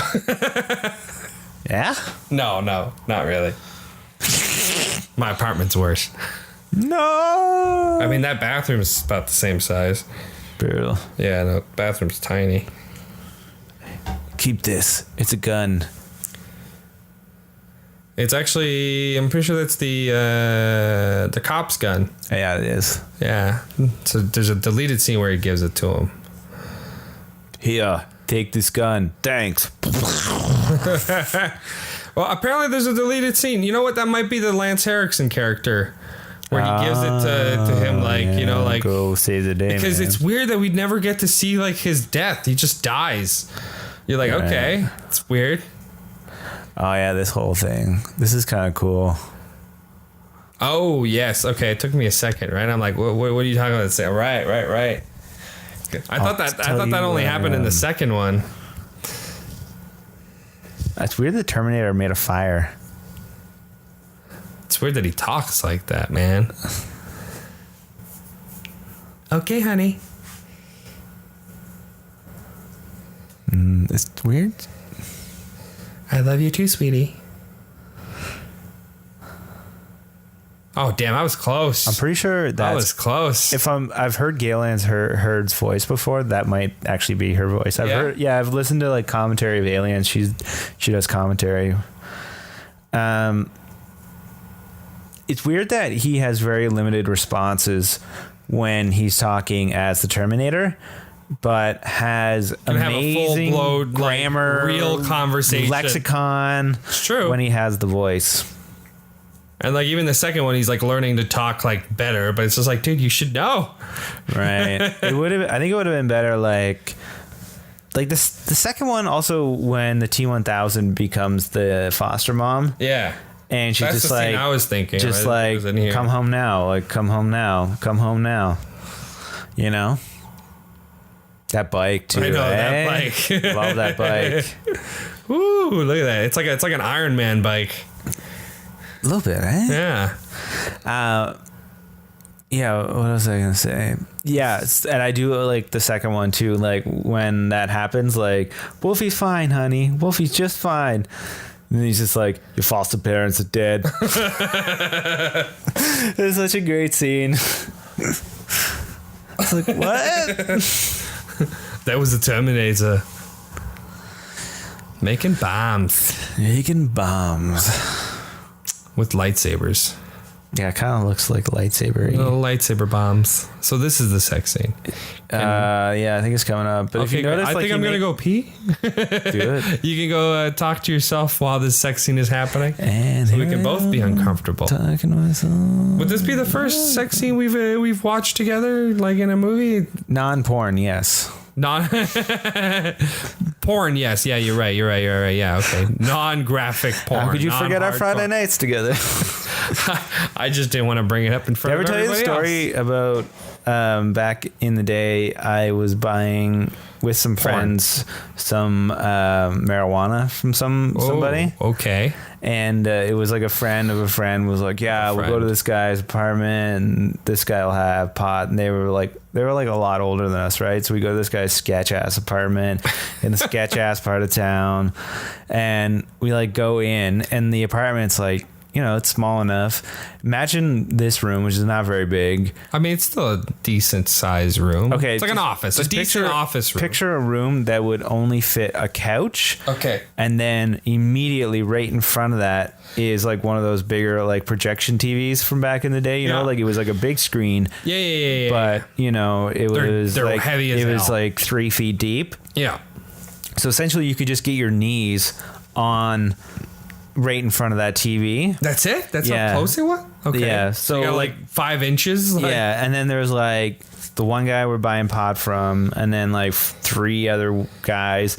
Yeah? no, not really. My apartment's worse. No. I mean, that bathroom is about the same size. Brutal. Yeah, no, bathroom's tiny. Keep this. It's a gun. It's actually, I'm pretty sure that's the cop's gun. Yeah, it is. Yeah. So there's a deleted scene where he gives it to him. Here, take this gun. Thanks. Well, apparently there's a deleted scene. You know what? That might be the Lance Henriksen character, where he gives it to him, like, you know, like, go save the day, because man. it's weird that we'd never get to see like his death. He just dies. You're like, Right. okay, it's weird. Oh yeah, this whole thing. This is kind of cool. Oh yes, okay. It took me a second, right? I'm like, what are you talking about? Say, right. I thought that only happened in the second one. It's weird the Terminator made a fire. It's weird that he talks like that, man. Okay, honey. It's weird. I love you too, sweetie. Oh damn, I was close. I'm pretty sure I was close. I've heard Gaylan's Heard's voice before. That might actually be her voice. I've listened to like commentary of Aliens. She does commentary. It's weird that he has very limited responses when he's talking as the Terminator, but has amazing have a full-blown, grammar, like, real conversation, lexicon. It's true. When he has the voice. And like even the second one, he's like learning to talk like better, but it's just like, dude, you should know. Right. I think it would have been better like the second one also when the T-1000 becomes the foster mom. Yeah. And she's That's just the like scene I was thinking. just right? like come home now, like come home now. You know? That bike too. I know, eh? that bike. Love that bike. Ooh, look at that. It's like an Iron Man bike. A little bit, eh? Yeah. Yeah, what was I gonna say? Yeah, and I do like the second one too. Like when that happens, like Wolfie's fine, honey. Wolfie's just fine. And then he's just like, your foster parents are dead. It's such a great scene. It's like, what? That was the Terminator. Making bombs. Making bombs. With lightsabers. Yeah, it kind of looks like lightsaber. Little lightsaber bombs. So this is the sex scene. Yeah, I think it's coming up. But if you notice, I think I'm going to go pee. do it. You can go talk to yourself while this sex scene is happening. And so we can both be uncomfortable. Talking to myself. Would this be the first sex scene we've watched together, like in a movie? Non-porn, yes. Porn, yes. Yeah, you're right. Yeah, okay. Non-graphic porn. How could you forget our Friday nights together? I just didn't want to bring it up in front of everybody else. Did I ever tell you the story about back in the day, I was buying with some friends some marijuana from somebody. Okay. And it was like a friend of a friend was like, yeah, we'll go to this guy's apartment and this guy will have pot. And they were like a lot older than us, right? So we go to this guy's sketch ass apartment in the sketch ass part of town. And we like go in and the apartment's like, you know, it's small enough. Imagine this room, which is not very big. I mean, it's still a decent size room. Okay. It's like an office, a decent office room. Picture a room that would only fit a couch. Okay. And then immediately right in front of that is like one of those bigger like projection TVs from back in the day. You know, like it was like a big screen. Yeah. But, you know, they're like heavy as hell. It was like 3 feet deep. Yeah. So essentially you could just get your knees on right in front of that TV. That's it? That's how close it was? Okay. Yeah. So you got like 5 inches? Yeah. And then there's like the one guy we're buying pot from, and then like 3 other guys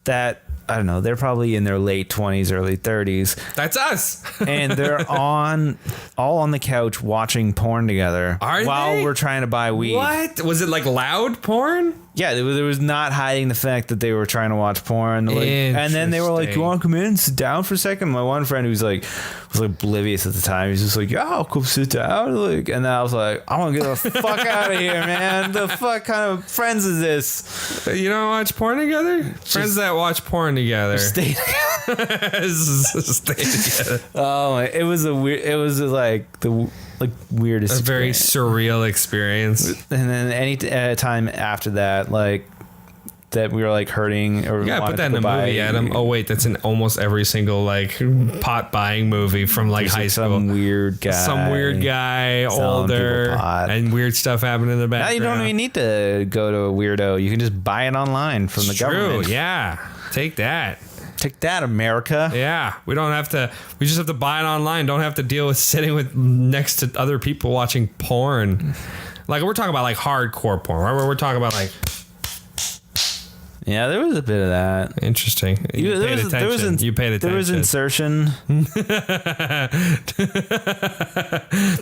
that, I don't know, they're probably in their late 20s, early 30s. That's us. And they're all on the couch watching porn together while we're trying to buy weed. What? Was it like loud porn? Yeah, there was not hiding the fact that they were trying to watch porn. Like, and then they were like, "Do you want to come in and sit down for a second?" My one friend who was like oblivious at the time, he was just like, "Yeah, I'll come sit down." Like, and then I was like, "I want to get the fuck out of here, man! The fuck kind of friends is this? You don't watch porn together? Friends that watch porn together stay together. Stay together. Oh, it was like the weirdest. A very surreal experience. And then any time after that, like that we were like hurting or yeah, put that in a movie, Adam. Oh wait, that's in almost every single like pot buying movie from like high school. Some weird guy, older, and weird stuff happening in the background. Now you don't even need to go to a weirdo. You can just buy it online from the government. True, yeah. Take that. Take that, America. Yeah, we just have to buy it online. Don't have to deal with sitting next to other people watching porn. Like we're talking about like hardcore porn. Right? We're talking about like. Yeah, there was a bit of that. Interesting. You paid attention. You paid attention. There was insertion.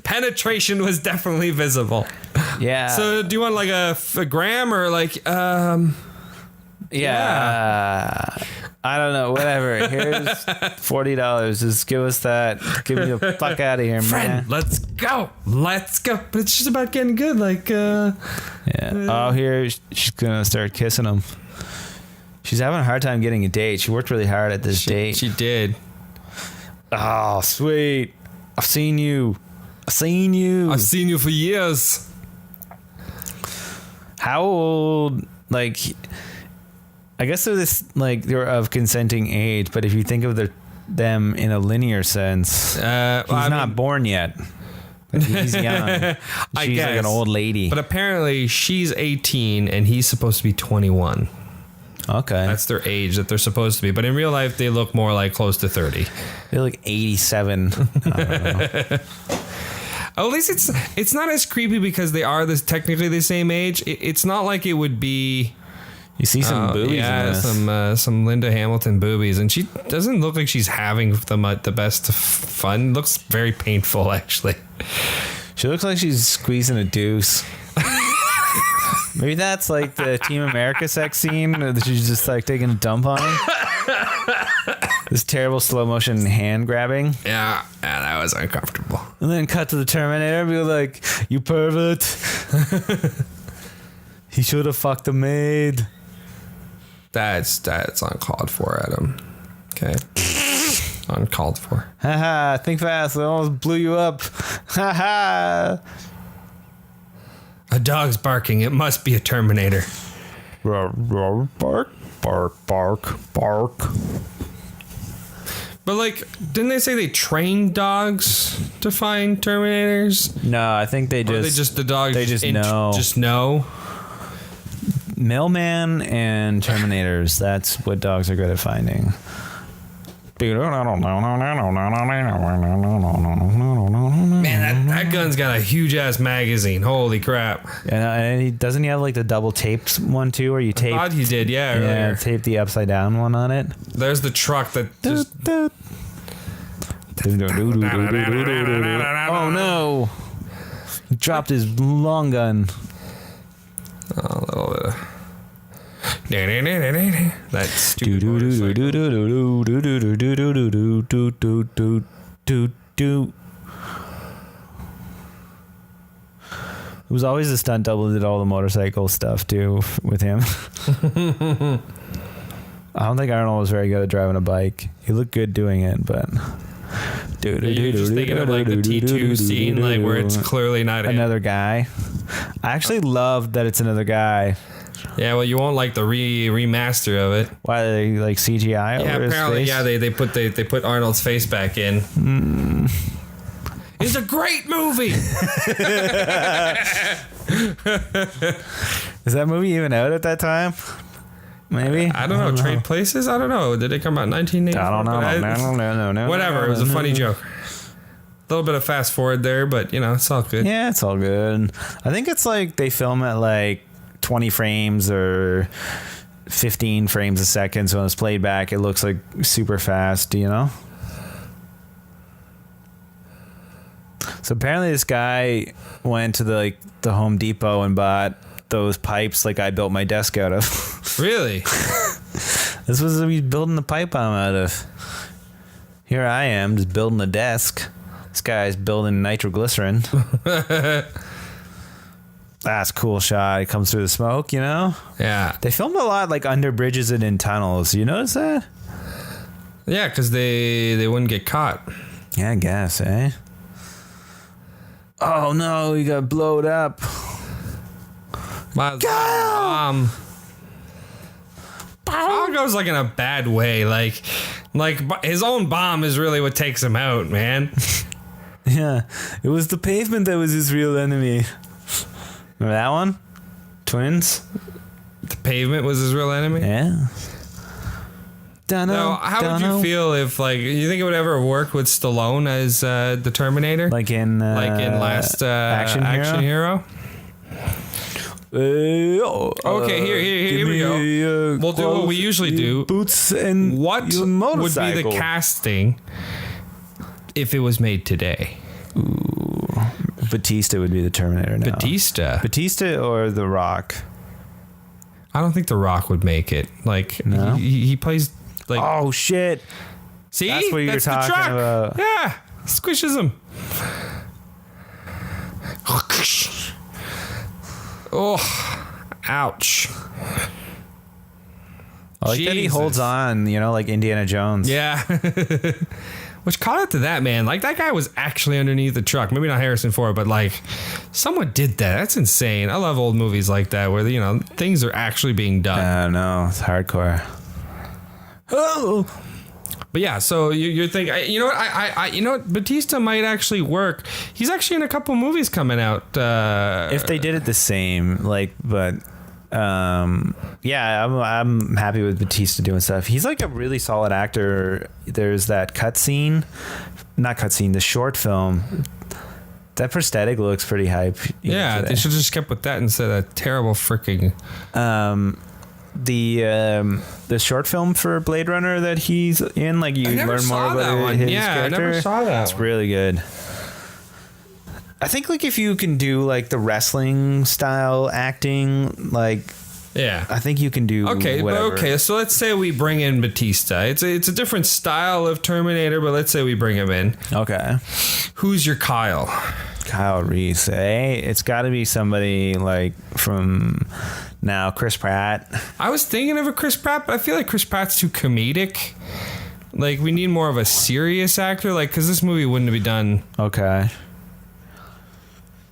Penetration was definitely visible. Yeah. So do you want like a gram or like Yeah. I don't know. Whatever. Here's $40. Just give us that. Get me the fuck out of here, man. Let's go. But it's just about getting good. Like, yeah. Oh, here she's gonna start kissing him. She's having a hard time getting a date. She worked really hard at this date. She did. Oh, sweet. I've seen you for years. How old? Like, I guess they're of consenting age, but if you think of them in a linear sense, he's not born yet. But he's young. She's like an old lady. But apparently she's 18 and he's supposed to be 21. Okay. That's their age that they're supposed to be. But in real life, they look more like close to 30. They're like 87. I don't know. At least it's not as creepy because they are technically the same age. It's not like it would be... You see some boobies in this. Some Linda Hamilton boobies. And she doesn't look like she's having the best fun. Looks very painful, actually. She looks like she's squeezing a deuce. Maybe that's like the Team America sex scene that she's just like taking a dump on him. This terrible slow motion hand grabbing. Yeah, that was uncomfortable. And then cut to the Terminator and be like, you pervert. He should have fucked the maid. That's uncalled for, Adam. Okay. Uncalled for. Haha, think fast. I almost blew you up. Haha. A dog's barking. It must be a Terminator. Bark, bark, bark, bark. But like, didn't they say they trained dogs to find Terminators? No, I think they The dogs. They just know. Just know. Mailman and Terminators. That's what dogs are good at finding. Man, that gun's got a huge ass magazine. Holy crap! And doesn't he have like the double taped one too, or you tape? I thought he did. Yeah. Earlier. Tape the upside down one on it. There's the truck that just. Oh no! He dropped his long gun. A little bit of. That stupid motorcycle. It was always the stunt double that did all the motorcycle stuff too with him. I don't think Arnold was very good at driving a bike. He looked good doing it, but You're just thinking of like the T2 scene, like where it's clearly not another guy. I actually love that it's another guy. Yeah, well, you won't like the remaster of it. Why they like CGI? Yeah, over apparently, his face? yeah, they put Arnold's face back in. It's a great movie. Is that movie even out at that time? Maybe. I don't know. Trade Places? I don't know. Did it come out in 1980? I don't know. No. Whatever. It was a funny joke. A little bit of fast forward there, but you know, it's all good. Yeah, it's all good. I think it's like they film at like 20 frames or 15 frames a second, so when it's played back it looks like super fast, you know? So apparently this guy went to the Home Depot and bought those pipes like I built my desk out of. Really? This was what he's building the pipe I'm out of. Here I am just building a desk. This guy's building nitroglycerin. That's a cool shot. It comes through the smoke, you know? Yeah. They filmed a lot like under bridges and in tunnels. You notice that? Yeah, because they wouldn't get caught. Yeah, I guess, eh? Oh no, he got blowed up. Bomb goes like in a bad way. Like his own bomb is really what takes him out, man. Yeah, it was the pavement that was his real enemy. Remember that one? Twins? The pavement was his real enemy? Yeah. Now, how would you feel if, like, you think it would ever work with Stallone as the Terminator? Like in last Action Hero? Okay, here we go. We'll do what we usually do. Boots and what would be the casting if it was made today? Ooh, Batista would be the Terminator now. Batista or The Rock? I don't think The Rock would make it. Like, no? he plays like. Oh shit! See, that's what you're talking about. Yeah, squishes him. Oh, ouch. I like that he holds on, you know, like Indiana Jones. Yeah. Which, call out to that, man. Like, that guy was actually underneath the truck. Maybe not Harrison Ford, but like, someone did that. That's insane. I love old movies like that where, you know, things are actually being done. I know. It's hardcore. Oh. But yeah, so you're thinking, you know what? You know what? Batista might actually work. He's actually in a couple movies coming out. If they did it the same, like, but yeah, I'm happy with Batista doing stuff. He's like a really solid actor. There's that the short film. That prosthetic looks pretty hype. Yeah, they should have just kept with that instead of that terrible freaking. The short film for Blade Runner that he's in, like you learn more about his character. I never saw that. It's really good. I think like if you can do like the wrestling style acting, like Yeah. I think you can do Okay, whatever. but okay. So let's say we bring in Batista. It's a different style of Terminator, but let's say we bring him in. Okay. Who's your Kyle? Kyle Reese, eh? It's got to be somebody like from now, Chris Pratt. I was thinking of a Chris Pratt, but I feel like Chris Pratt's too comedic. Like, we need more of a serious actor, like, because this movie wouldn't be done. Okay.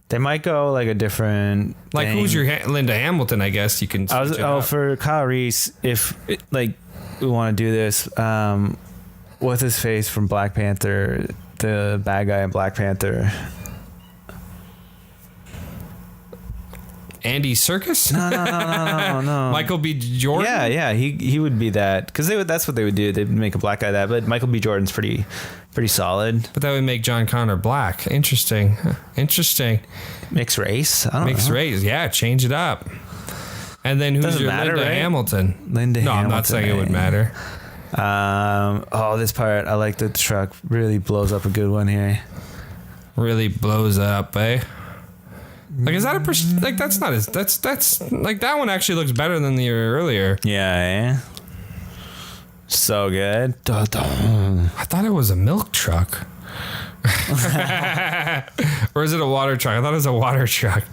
They might go like a different. Like, thing. who's your Linda Hamilton? I guess you can. For Kyle Reese, if like we want to do this, what's his face from Black Panther, the bad guy in Black Panther? Andy Serkis? No. Michael B. Jordan? Yeah, he would be that because that's what they would do. They'd make a black guy that, but Michael B. Jordan's pretty solid. But that would make John Connor black. Interesting. Mixed race. I don't know. Mixed race. Yeah, change it up. And then who's Doesn't your matter, Linda right? Hamilton? Linda No, Hamilton. I'm not saying it would matter. This part I like that the truck really blows up a good one here. Really blows up, eh? Like, is that that's not as that's like that one actually looks better than the earlier. Yeah. So good. I thought it was a milk truck. Or is it a water truck? I thought it was a water truck.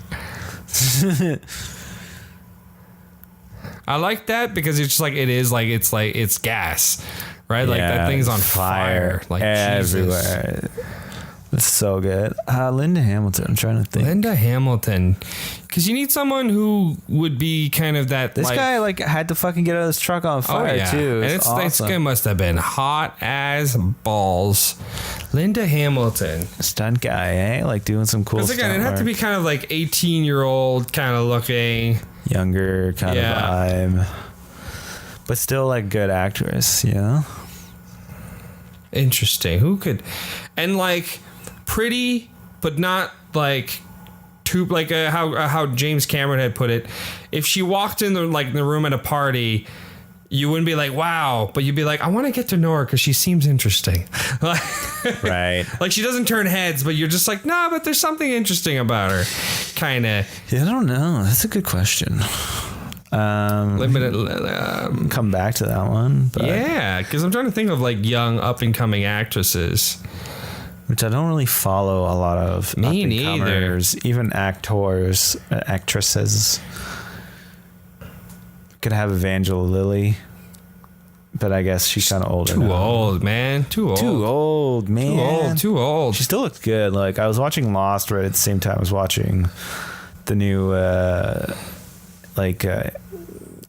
I like that because it's just like it's gas, right? Like that thing's on fire, like everywhere. Jesus. It's so good. Linda Hamilton. I'm trying to think. Linda Hamilton, because you need someone who would be kind of that. This guy had to fucking get out of this truck on fire too. And It's this guy awesome. must have been hot as balls. Linda Hamilton, Stunt guy, eh? Like doing some cool because stuff. again, it had to be kind of like 18-year-old kind of looking, younger kind of vibe, but still like good actress. Interesting. Who could, and like pretty, but not like too like how James Cameron had put it. If she walked in the room at a party, you wouldn't be like, wow, but you'd be like, I want to get to know her because she seems interesting. Right. Like, she doesn't turn heads, but you're just like, nah, but there's something interesting about her. Kind of. Yeah, I don't know. That's a good question. Limited. Come back to that one. But, Yeah, because I'm trying to think of like young up and coming actresses. which I don't really follow a lot of. Me neither. up-and-comers, even actors, actresses. Could have Evangela Lilly, but I guess she's kind of older. Too now. old, man. Too old. Too old, man. Too old. She still looks good. Like, I was watching Lost right at the same time I was watching the new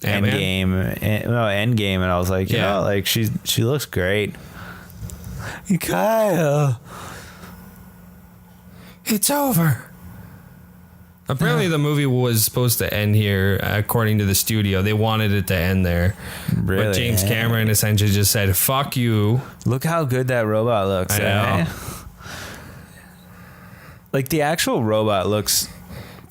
Endgame, and I was like, like she looks great. Kyle, It's over. Apparently, the movie was supposed to end here, according to the studio. They wanted it to end there. really? But James Cameron essentially just said, fuck you. Look how good that robot looks. I know. Like, the actual robot looks.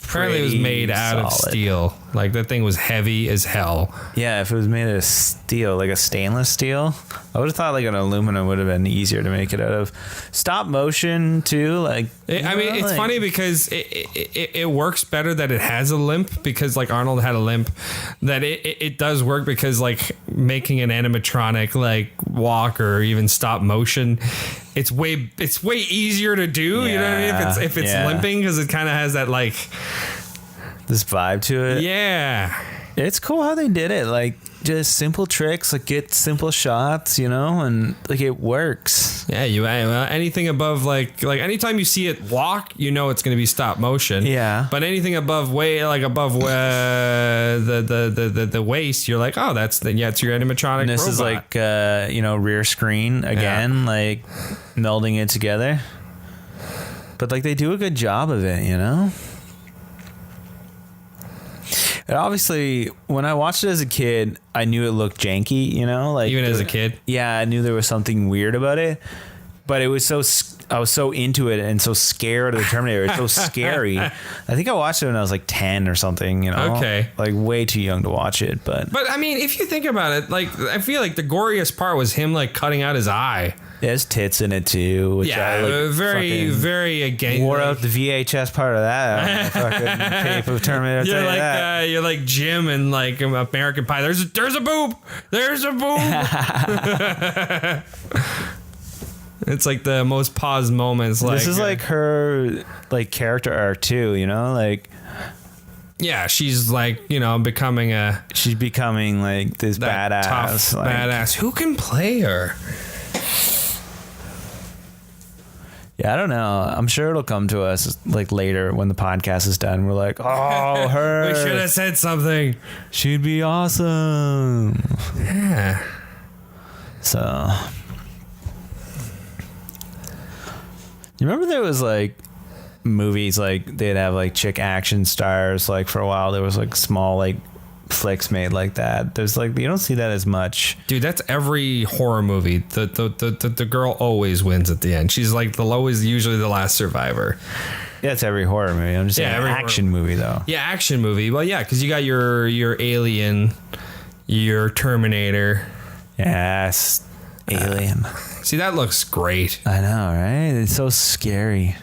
Apparently, it was made out of solid. steel. Like, that thing was heavy as hell. Yeah, if it was made of steel, like a stainless steel, I would have thought like an aluminum would have been easier to make it out of. Stop motion too, like. It's funny because it works better that it has a limp, because like Arnold had a limp. That it does work because like making an animatronic like walk or even stop motion, it's way easier to do. You know what I mean? If it's limping, because it kind of has that like this vibe to it. Yeah. It's cool how they did it. Like, just simple tricks, like get simple shots, and like it works. Yeah, anything above like anytime you see it walk, it's going to be stop motion. Yeah. But anything above the waist, you're like, oh, it's your animatronic. And this robot. is like rear screen again, like melding it together. But like they do a good job of it, And obviously, when I watched it as a kid, I knew it looked janky, like even as a kid. Yeah, I knew there was something weird about it. but it was I was so into it and so scared of the Terminator. It's so scary. I think I watched it when I was like 10 or something, you know? Okay. Like way too young to watch it, but I mean, if you think about it, like, I feel like the goriest part was him, like, cutting out his eye. there's tits in it too. Which Yeah, I, like, very again. wore out the VHS part of that. Fucking tape of Terminator. You're like Jim and like American Pie. There's a boob. There's a boob. It's like the most paused moments. Like, this is like her like character arc too, you know, like yeah, she's like, you know, she's becoming like this badass, tough like, badass. Who can play her? Yeah, I don't know. I'm sure it'll come to us like later when the podcast is done. We're like, oh, her. We should have said something. She'd be awesome. Yeah. So, you remember there was like movies like they'd have like chick action stars like for a while. There was like small like flicks made like that. There's like you don't see that as much. Dude, that's every horror movie. The girl always wins at the end. She's like always usually the last survivor. Yeah, it's every horror movie. I'm just saying every action movie though. Yeah, action movie. Well, yeah, because you got your Alien, your Terminator. Yes, Alien. See, that looks great. I know, right? It's so scary.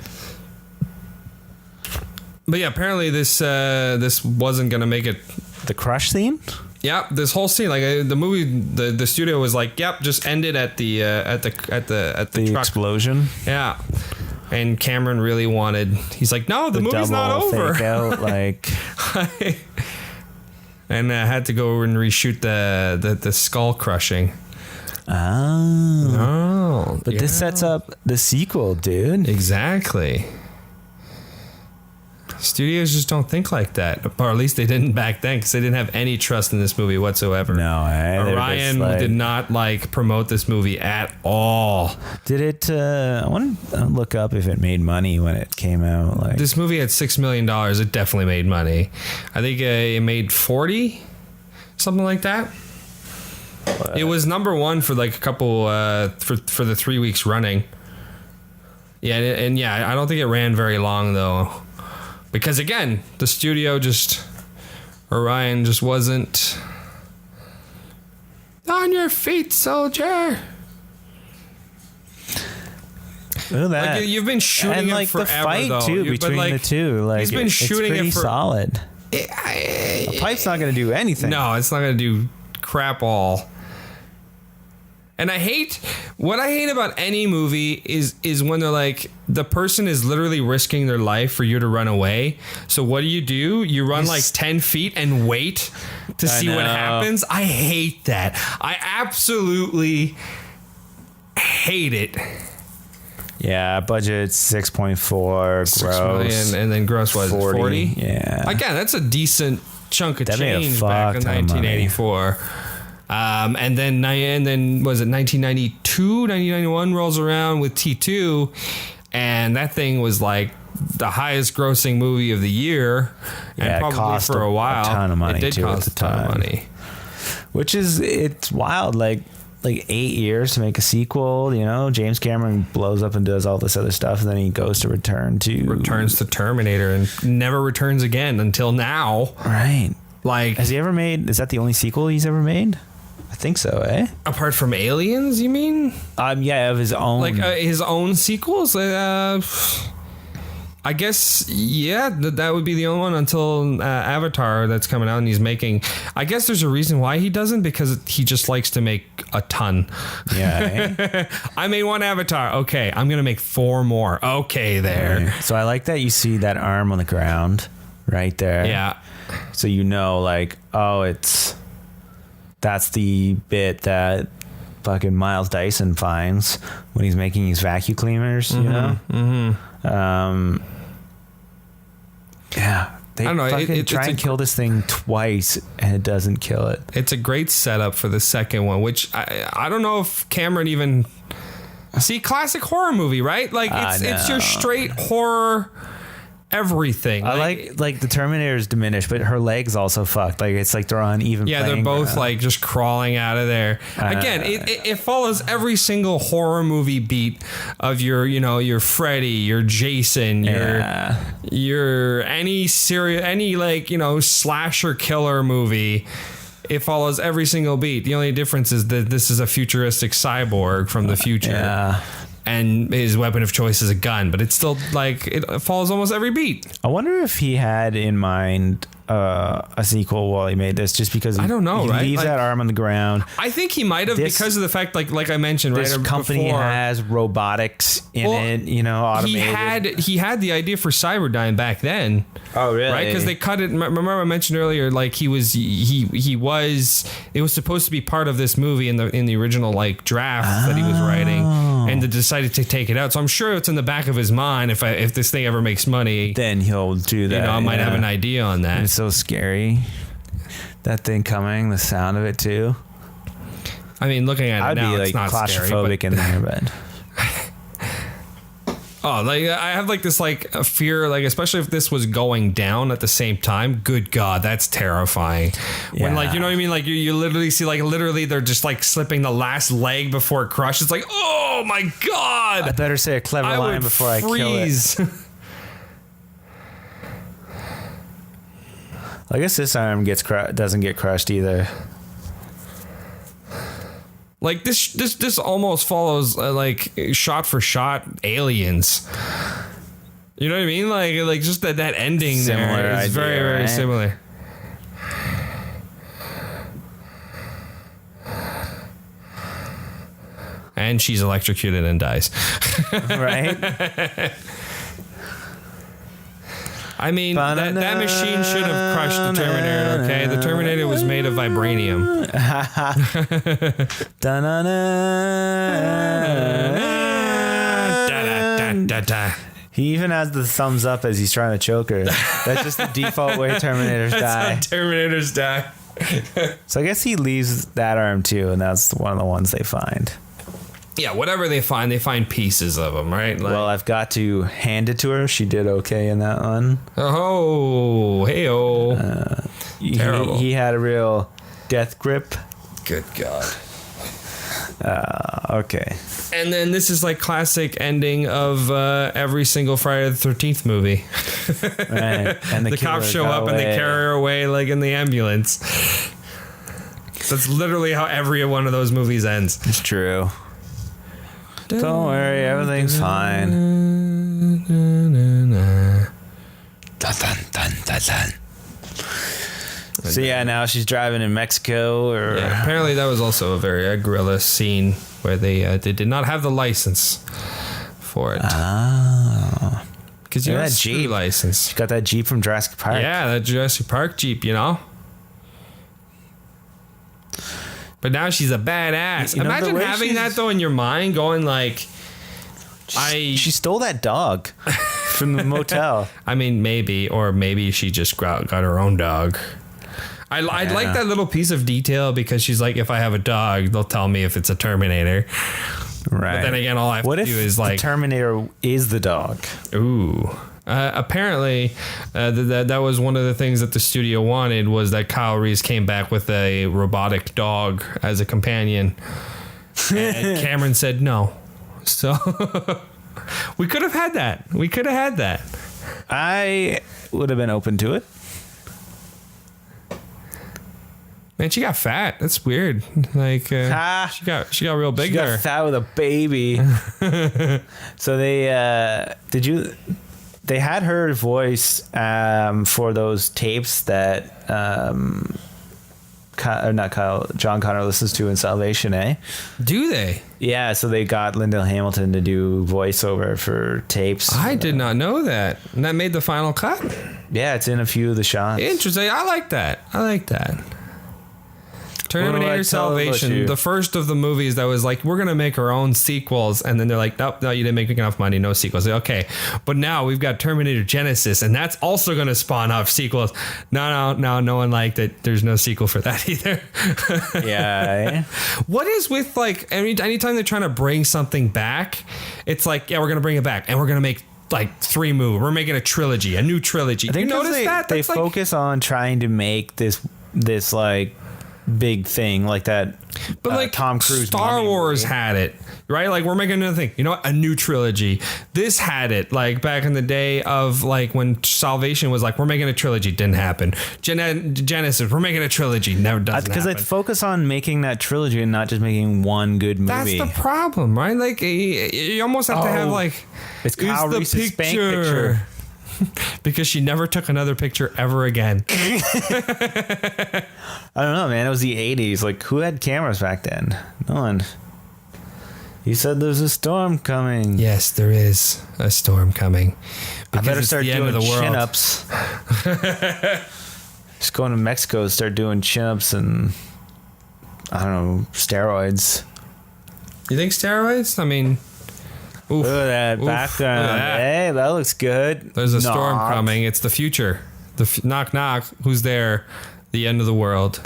But yeah, apparently this wasn't gonna make it. The crush scene? Yeah, this whole scene, like the movie, the studio was like, "Yep, just end it at the truck explosion." Yeah, and Cameron really wanted. He's like, "No, the movie's not over." Fake out, like, and I had to go and reshoot the skull crushing. Oh, but yeah. this sets up the sequel, dude. Exactly. Studios just don't think like that, or at least they didn't back then, because they didn't have any trust in this movie whatsoever. No, Orion did not like promote this movie at all. Did it? I want to look up if it made money when it came out. Like this movie had $6 million. It definitely made money. I think it made 40, something like that. It was number one for like a couple for the 3 weeks running. Yeah, and yeah, I don't think it ran very long though. Because again, the studio Orion just wasn't on your feet, soldier. Look at that. Like, you've been shooting and it like forever, the fight though. too between the two. Like he's been shooting it's pretty it for solid. A pipe's not going to do anything. No, it's not going to do crap all. And what I hate about any movie is when they're like, the person is literally risking their life for you to run away. So what do? You run like 10 feet and wait to see what happens? I hate that. I absolutely hate it. Yeah, budget's 6.4, gross. And then gross was 40? Yeah. Again, that's a decent chunk of That made a change fuck back in ton of money. 1984. And then was it 1992, 1991 rolls around with T2, and that thing was like the highest grossing movie of the year, and it probably cost for a while. A ton of money. It did too, cost at the a ton time. of money. Which is, it's wild. Like 8 years to make a sequel, you know? James Cameron blows up and does all this other stuff, and then he goes to returns to Terminator and never returns again until now. Right. Like, has he ever made, is that the only sequel he's ever made? I think so, eh? Apart from Aliens, you mean? Yeah, of his own. Like his own sequels? I guess, yeah, that would be the only one until Avatar that's coming out and he's making. I guess there's a reason why he doesn't, because he just likes to make a ton. Yeah. Eh? I made one Avatar. Okay, I'm going to make 4 more. Okay, there. Right. So I like that you see that arm on the ground right there. Yeah. So you know, like, oh, that's the bit that fucking Miles Dyson finds when he's making his vacuum cleaners, you know? Mm-hmm. Yeah. They I don't know. fucking try and kill this thing twice and it doesn't kill it. It's a great setup for the second one, which I don't know if Cameron even... See, classic horror movie, right? Like, it's your straight horror everything. I like the Terminator's diminished, but her legs also fucked. Like it's like they're on even. Yeah, they're both ground. like just crawling out of there. Again, it follows every single horror movie beat of your Freddy, your Jason, your any slasher killer movie. It follows every single beat. The only difference is that this is a futuristic cyborg from the future. Yeah. And his weapon of choice is a gun, but it's still like it follows almost every beat. I wonder if he had in mind a sequel while he made this, just because I don't know, he right? leaves Like, that arm on the ground. I think he might have because of the fact, like I mentioned, This right? company before, has robotics in it, automated. He had the idea for Cyberdyne back then. Oh, really? Right, because they cut it. Remember, I mentioned earlier, like it was supposed to be part of this movie in the original like draft that he was writing, and they decided to take it out. So I'm sure it's in the back of his mind. If this thing ever makes money, then he'll do that. I might have an idea on that. It's so scary. That thing coming, the sound of it too. I mean, looking at it I'd now, be it's like not claustrophobic scary, in there, but. Oh, like I have like this like a fear, like especially if this was going down at the same time. Good God, that's terrifying. When like you know what I mean, like you literally see like literally they're just like slipping the last leg before it crushes. It's like, oh my God! I better say a clever line before I kill it. I guess this arm doesn't get crushed either. Like this almost follows like shot for shot Aliens. You know what I mean? Like just that ending Similar there is idea, very very right? similar. And she's electrocuted and dies. Right? I mean, that machine should have crushed the Terminator, okay? The Terminator was made of vibranium. He even has the thumbs up as he's trying to choke her. That's just the default way Terminators die. That's how Terminators die. So I guess he leaves that arm too, and that's one of the ones they find. Yeah, whatever they find pieces of them, right? Like, Well, I've got to hand it to her. She did okay in that one. oh, hey-oh. Terrible. He had a real death grip. Good God. Okay. And then this is like classic ending of every single Friday the 13th movie. Right. And The cops show up and they carry her away like in the ambulance. That's literally how every one of those movies ends. It's true. Don't worry, everything's fine. Dun, dun, dun, dun, dun. So yeah, now she's driving in Mexico, or Yeah, apparently that was also a guerrilla scene where they did not have the license for it. Oh, Because you Yeah, have that a Jeep. license. she got that Jeep from Jurassic Park. Yeah, that Jurassic Park Jeep, you know. But now she's a badass. You know, the Imagine way having she's- that though in your mind, going like, She stole that dog from the motel. I mean, maybe she just got her own dog. I like that little piece of detail because she's like, if I have a dog, they'll tell me if it's a Terminator. Right. But then again, all I have What to if do is the like, Terminator is the dog? ooh. Apparently, that was one of the things that the studio wanted, was that Kyle Reese came back with a robotic dog as a companion. And Cameron said no. So we could have had that. I would have been open to it. Man, she got fat. That's weird. Like she got real big She got there. fat with a baby. So they had her voice for those tapes that John Connor listens to in Salvation, eh? Do they? Yeah, so they got Linda Hamilton to do voiceover for tapes. I did not know that. And that made the final cut. Yeah, it's in a few of the shots. Interesting. I like that. What do I Terminator tell about Salvation, you? the first of the movies that was like, we're going to make our own sequels. And then they're like, nope, no, you didn't make enough money. No sequels. Like, okay. But now we've got Terminator Genesis, and that's also going to spawn off sequels. No one liked it. There's no sequel for that either. Yeah. What is with like, anytime they're trying to bring something back, it's like, yeah, we're going to bring it back and we're going to make like 3 movies. We're making a trilogy, a new trilogy. I think you notice they, that? they That's like, focus on trying to make this like big thing like that. but like Tom Cruise Star Mummy Wars movie. had it, right? Like we're making another thing. You know what? A new trilogy. This had it like back in the day of like when Salvation was like, we're making a trilogy. Didn't happen. Genesis, we're making a trilogy. Never doesn't Because they happen. focus on making that trilogy and not just making one good movie. That's the problem, right? Like you almost have to have like It's Kyle "Here's the Reese's spank picture. because she never took another picture ever again. I don't know, man. It was the 80s. Like, who had cameras back then? No one. You said there's a storm coming. Yes, there is a storm coming. I better it's start the end doing of the world. chin-ups. Just going to Mexico, start doing chin-ups and, I don't know, steroids. You think steroids? I mean, oof, Look at that oof, background. look at that. Hey, that looks good. There's a storm Knock. coming. It's the future. Knock, knock. Who's there? The end of the world.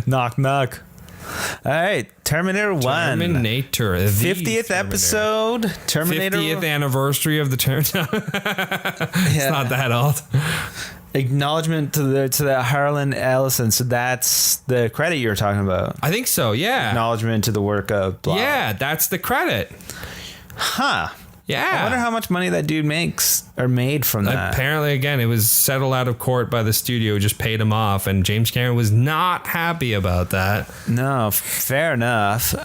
Knock, knock. All right, Terminator 1. Terminator. the 50th Terminator. episode. Terminator. 50th anniversary of the Terminator. It's not that old. Acknowledgement to the Harlan Ellison. So that's the credit you were talking about. I think so, yeah. Acknowledgement to the work of blah. Yeah, that's the credit. Huh. Yeah. I wonder how much money that dude makes or made from that. Apparently, again, it was settled out of court by the studio, just paid him off, and James Cameron was not happy about that. No, fair enough.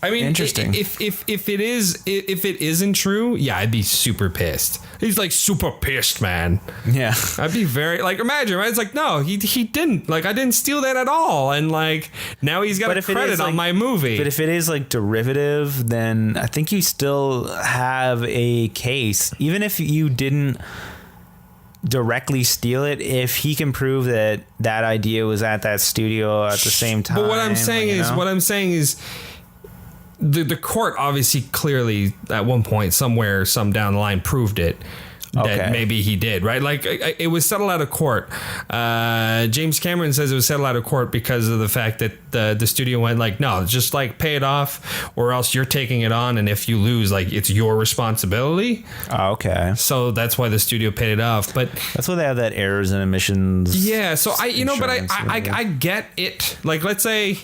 I mean, Interesting. If it isn't true, yeah, I'd be super pissed. He's like super pissed, man. Yeah. I'd be very like, imagine, right? It's like, no, he didn't. Like, I didn't steal that at all, and like now he's got But a if it credit is, on like- my movie. But if it is like derivative, then I think you still have a case. Even if you didn't directly steal it, if he can prove that that idea was at that studio at the same time. But what I'm saying is. The court obviously clearly at one point somewhere some down the line proved it that Okay. maybe he did, right? Like it was settled out of court. James Cameron says it was settled out of court because of the fact that the studio went like, no, just like pay it off or else you're taking it on, and if you lose, like it's your responsibility. Oh, okay. So that's why the studio paid it off. But That's why they have that errors and omissions. yeah, so but insurance and everything. I get it. Like, let's say,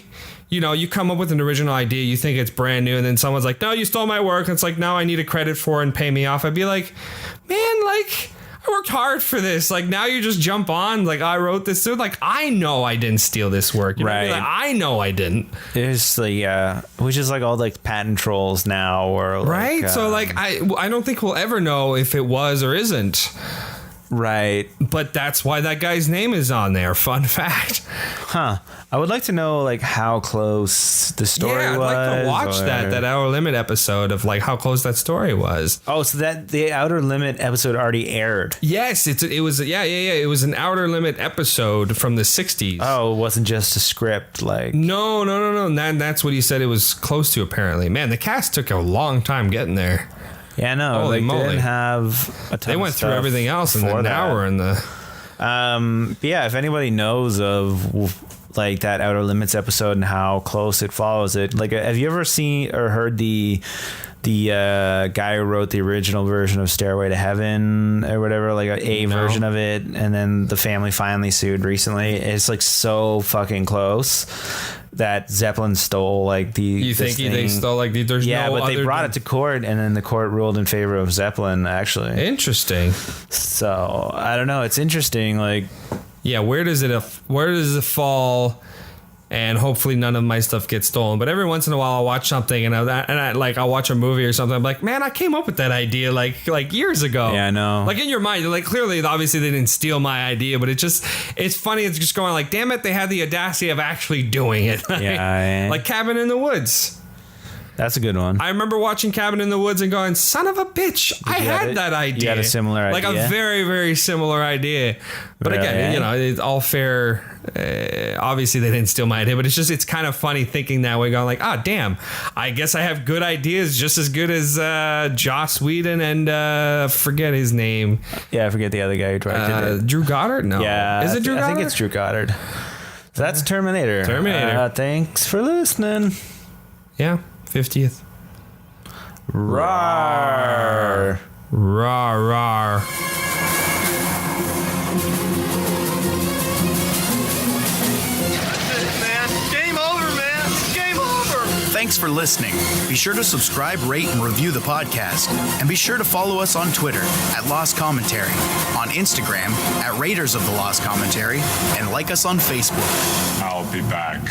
you know, you come up with an original idea, you think it's brand new, and then someone's like, no, you stole my work. It's like, now I need a credit for it and pay me off. I'd be like, man, like, I worked hard for this. Like, now you just jump on, like, I wrote this. So, like, I know I didn't steal this work. You know what I mean? Right. Like, I know I didn't. It's the which is like all like patent trolls now, or like, Right? So, like, I don't think we'll ever know if it was or isn't. right, But that's why that guy's name is on there. Fun fact. huh? I would like to know like how close the story Yeah, I'd was. like to watch or- that Outer Limit episode of like how close that story was. Oh, so that the Outer Limit episode already aired. Yes, it was It was an Outer Limit episode from the 60s. Oh, it wasn't just a script. Like, No. That's what he said it was close to, apparently. Man, the cast took a long time getting there. yeah, no, Holy like, they moly. didn't have a ton. They of went through stuff everything else, and before then now that. we're in the... But yeah, if anybody knows of like that Outer Limits episode and how close it follows it, like, have you ever seen or heard the guy who wrote the original version of Stairway to Heaven or whatever, like a No. version of it, and then the family finally sued recently? It's like so fucking close that Zeppelin stole like the. You this think they thing. stole, like, there's Yeah, no but they other brought than- it to court, and then the court ruled in favor of Zeppelin, actually. Interesting. So I don't know. It's interesting. Like, Yeah, where does it fall? And hopefully none of my stuff gets stolen. But every once in a while, I'll watch something and I'll watch a movie or something. I'm like, man, I came up with that idea like years ago. Yeah, I know. Like in your mind, like clearly, obviously they didn't steal my idea, but it's funny. It's just going like, damn it, they had the audacity of actually doing it. Yeah, Like Cabin in the Woods. that's a good one. I remember watching Cabin in the Woods and going, son of a bitch, I you have had it? that idea. You had a similar like idea? a very, very similar idea. But again, Really? you know, it's all fair. Obviously, they didn't steal my idea, but it's kind of funny thinking that way, going like, ah, damn, I guess I have good ideas just as good as Joss Whedon and forget his name. Yeah, I forget the other guy who directed it. Drew Goddard? No. Yeah, Is it Drew Goddard? I think it's Drew Goddard. So that's Terminator. Terminator. Thanks for listening. Yeah, 50th. Rawr. Rawr, rawr. Thanks for listening. Be sure to subscribe, rate, and review the podcast. And be sure to follow us on Twitter at Lost Commentary, on Instagram at Raiders of the Lost Commentary, and like us on Facebook. I'll be back.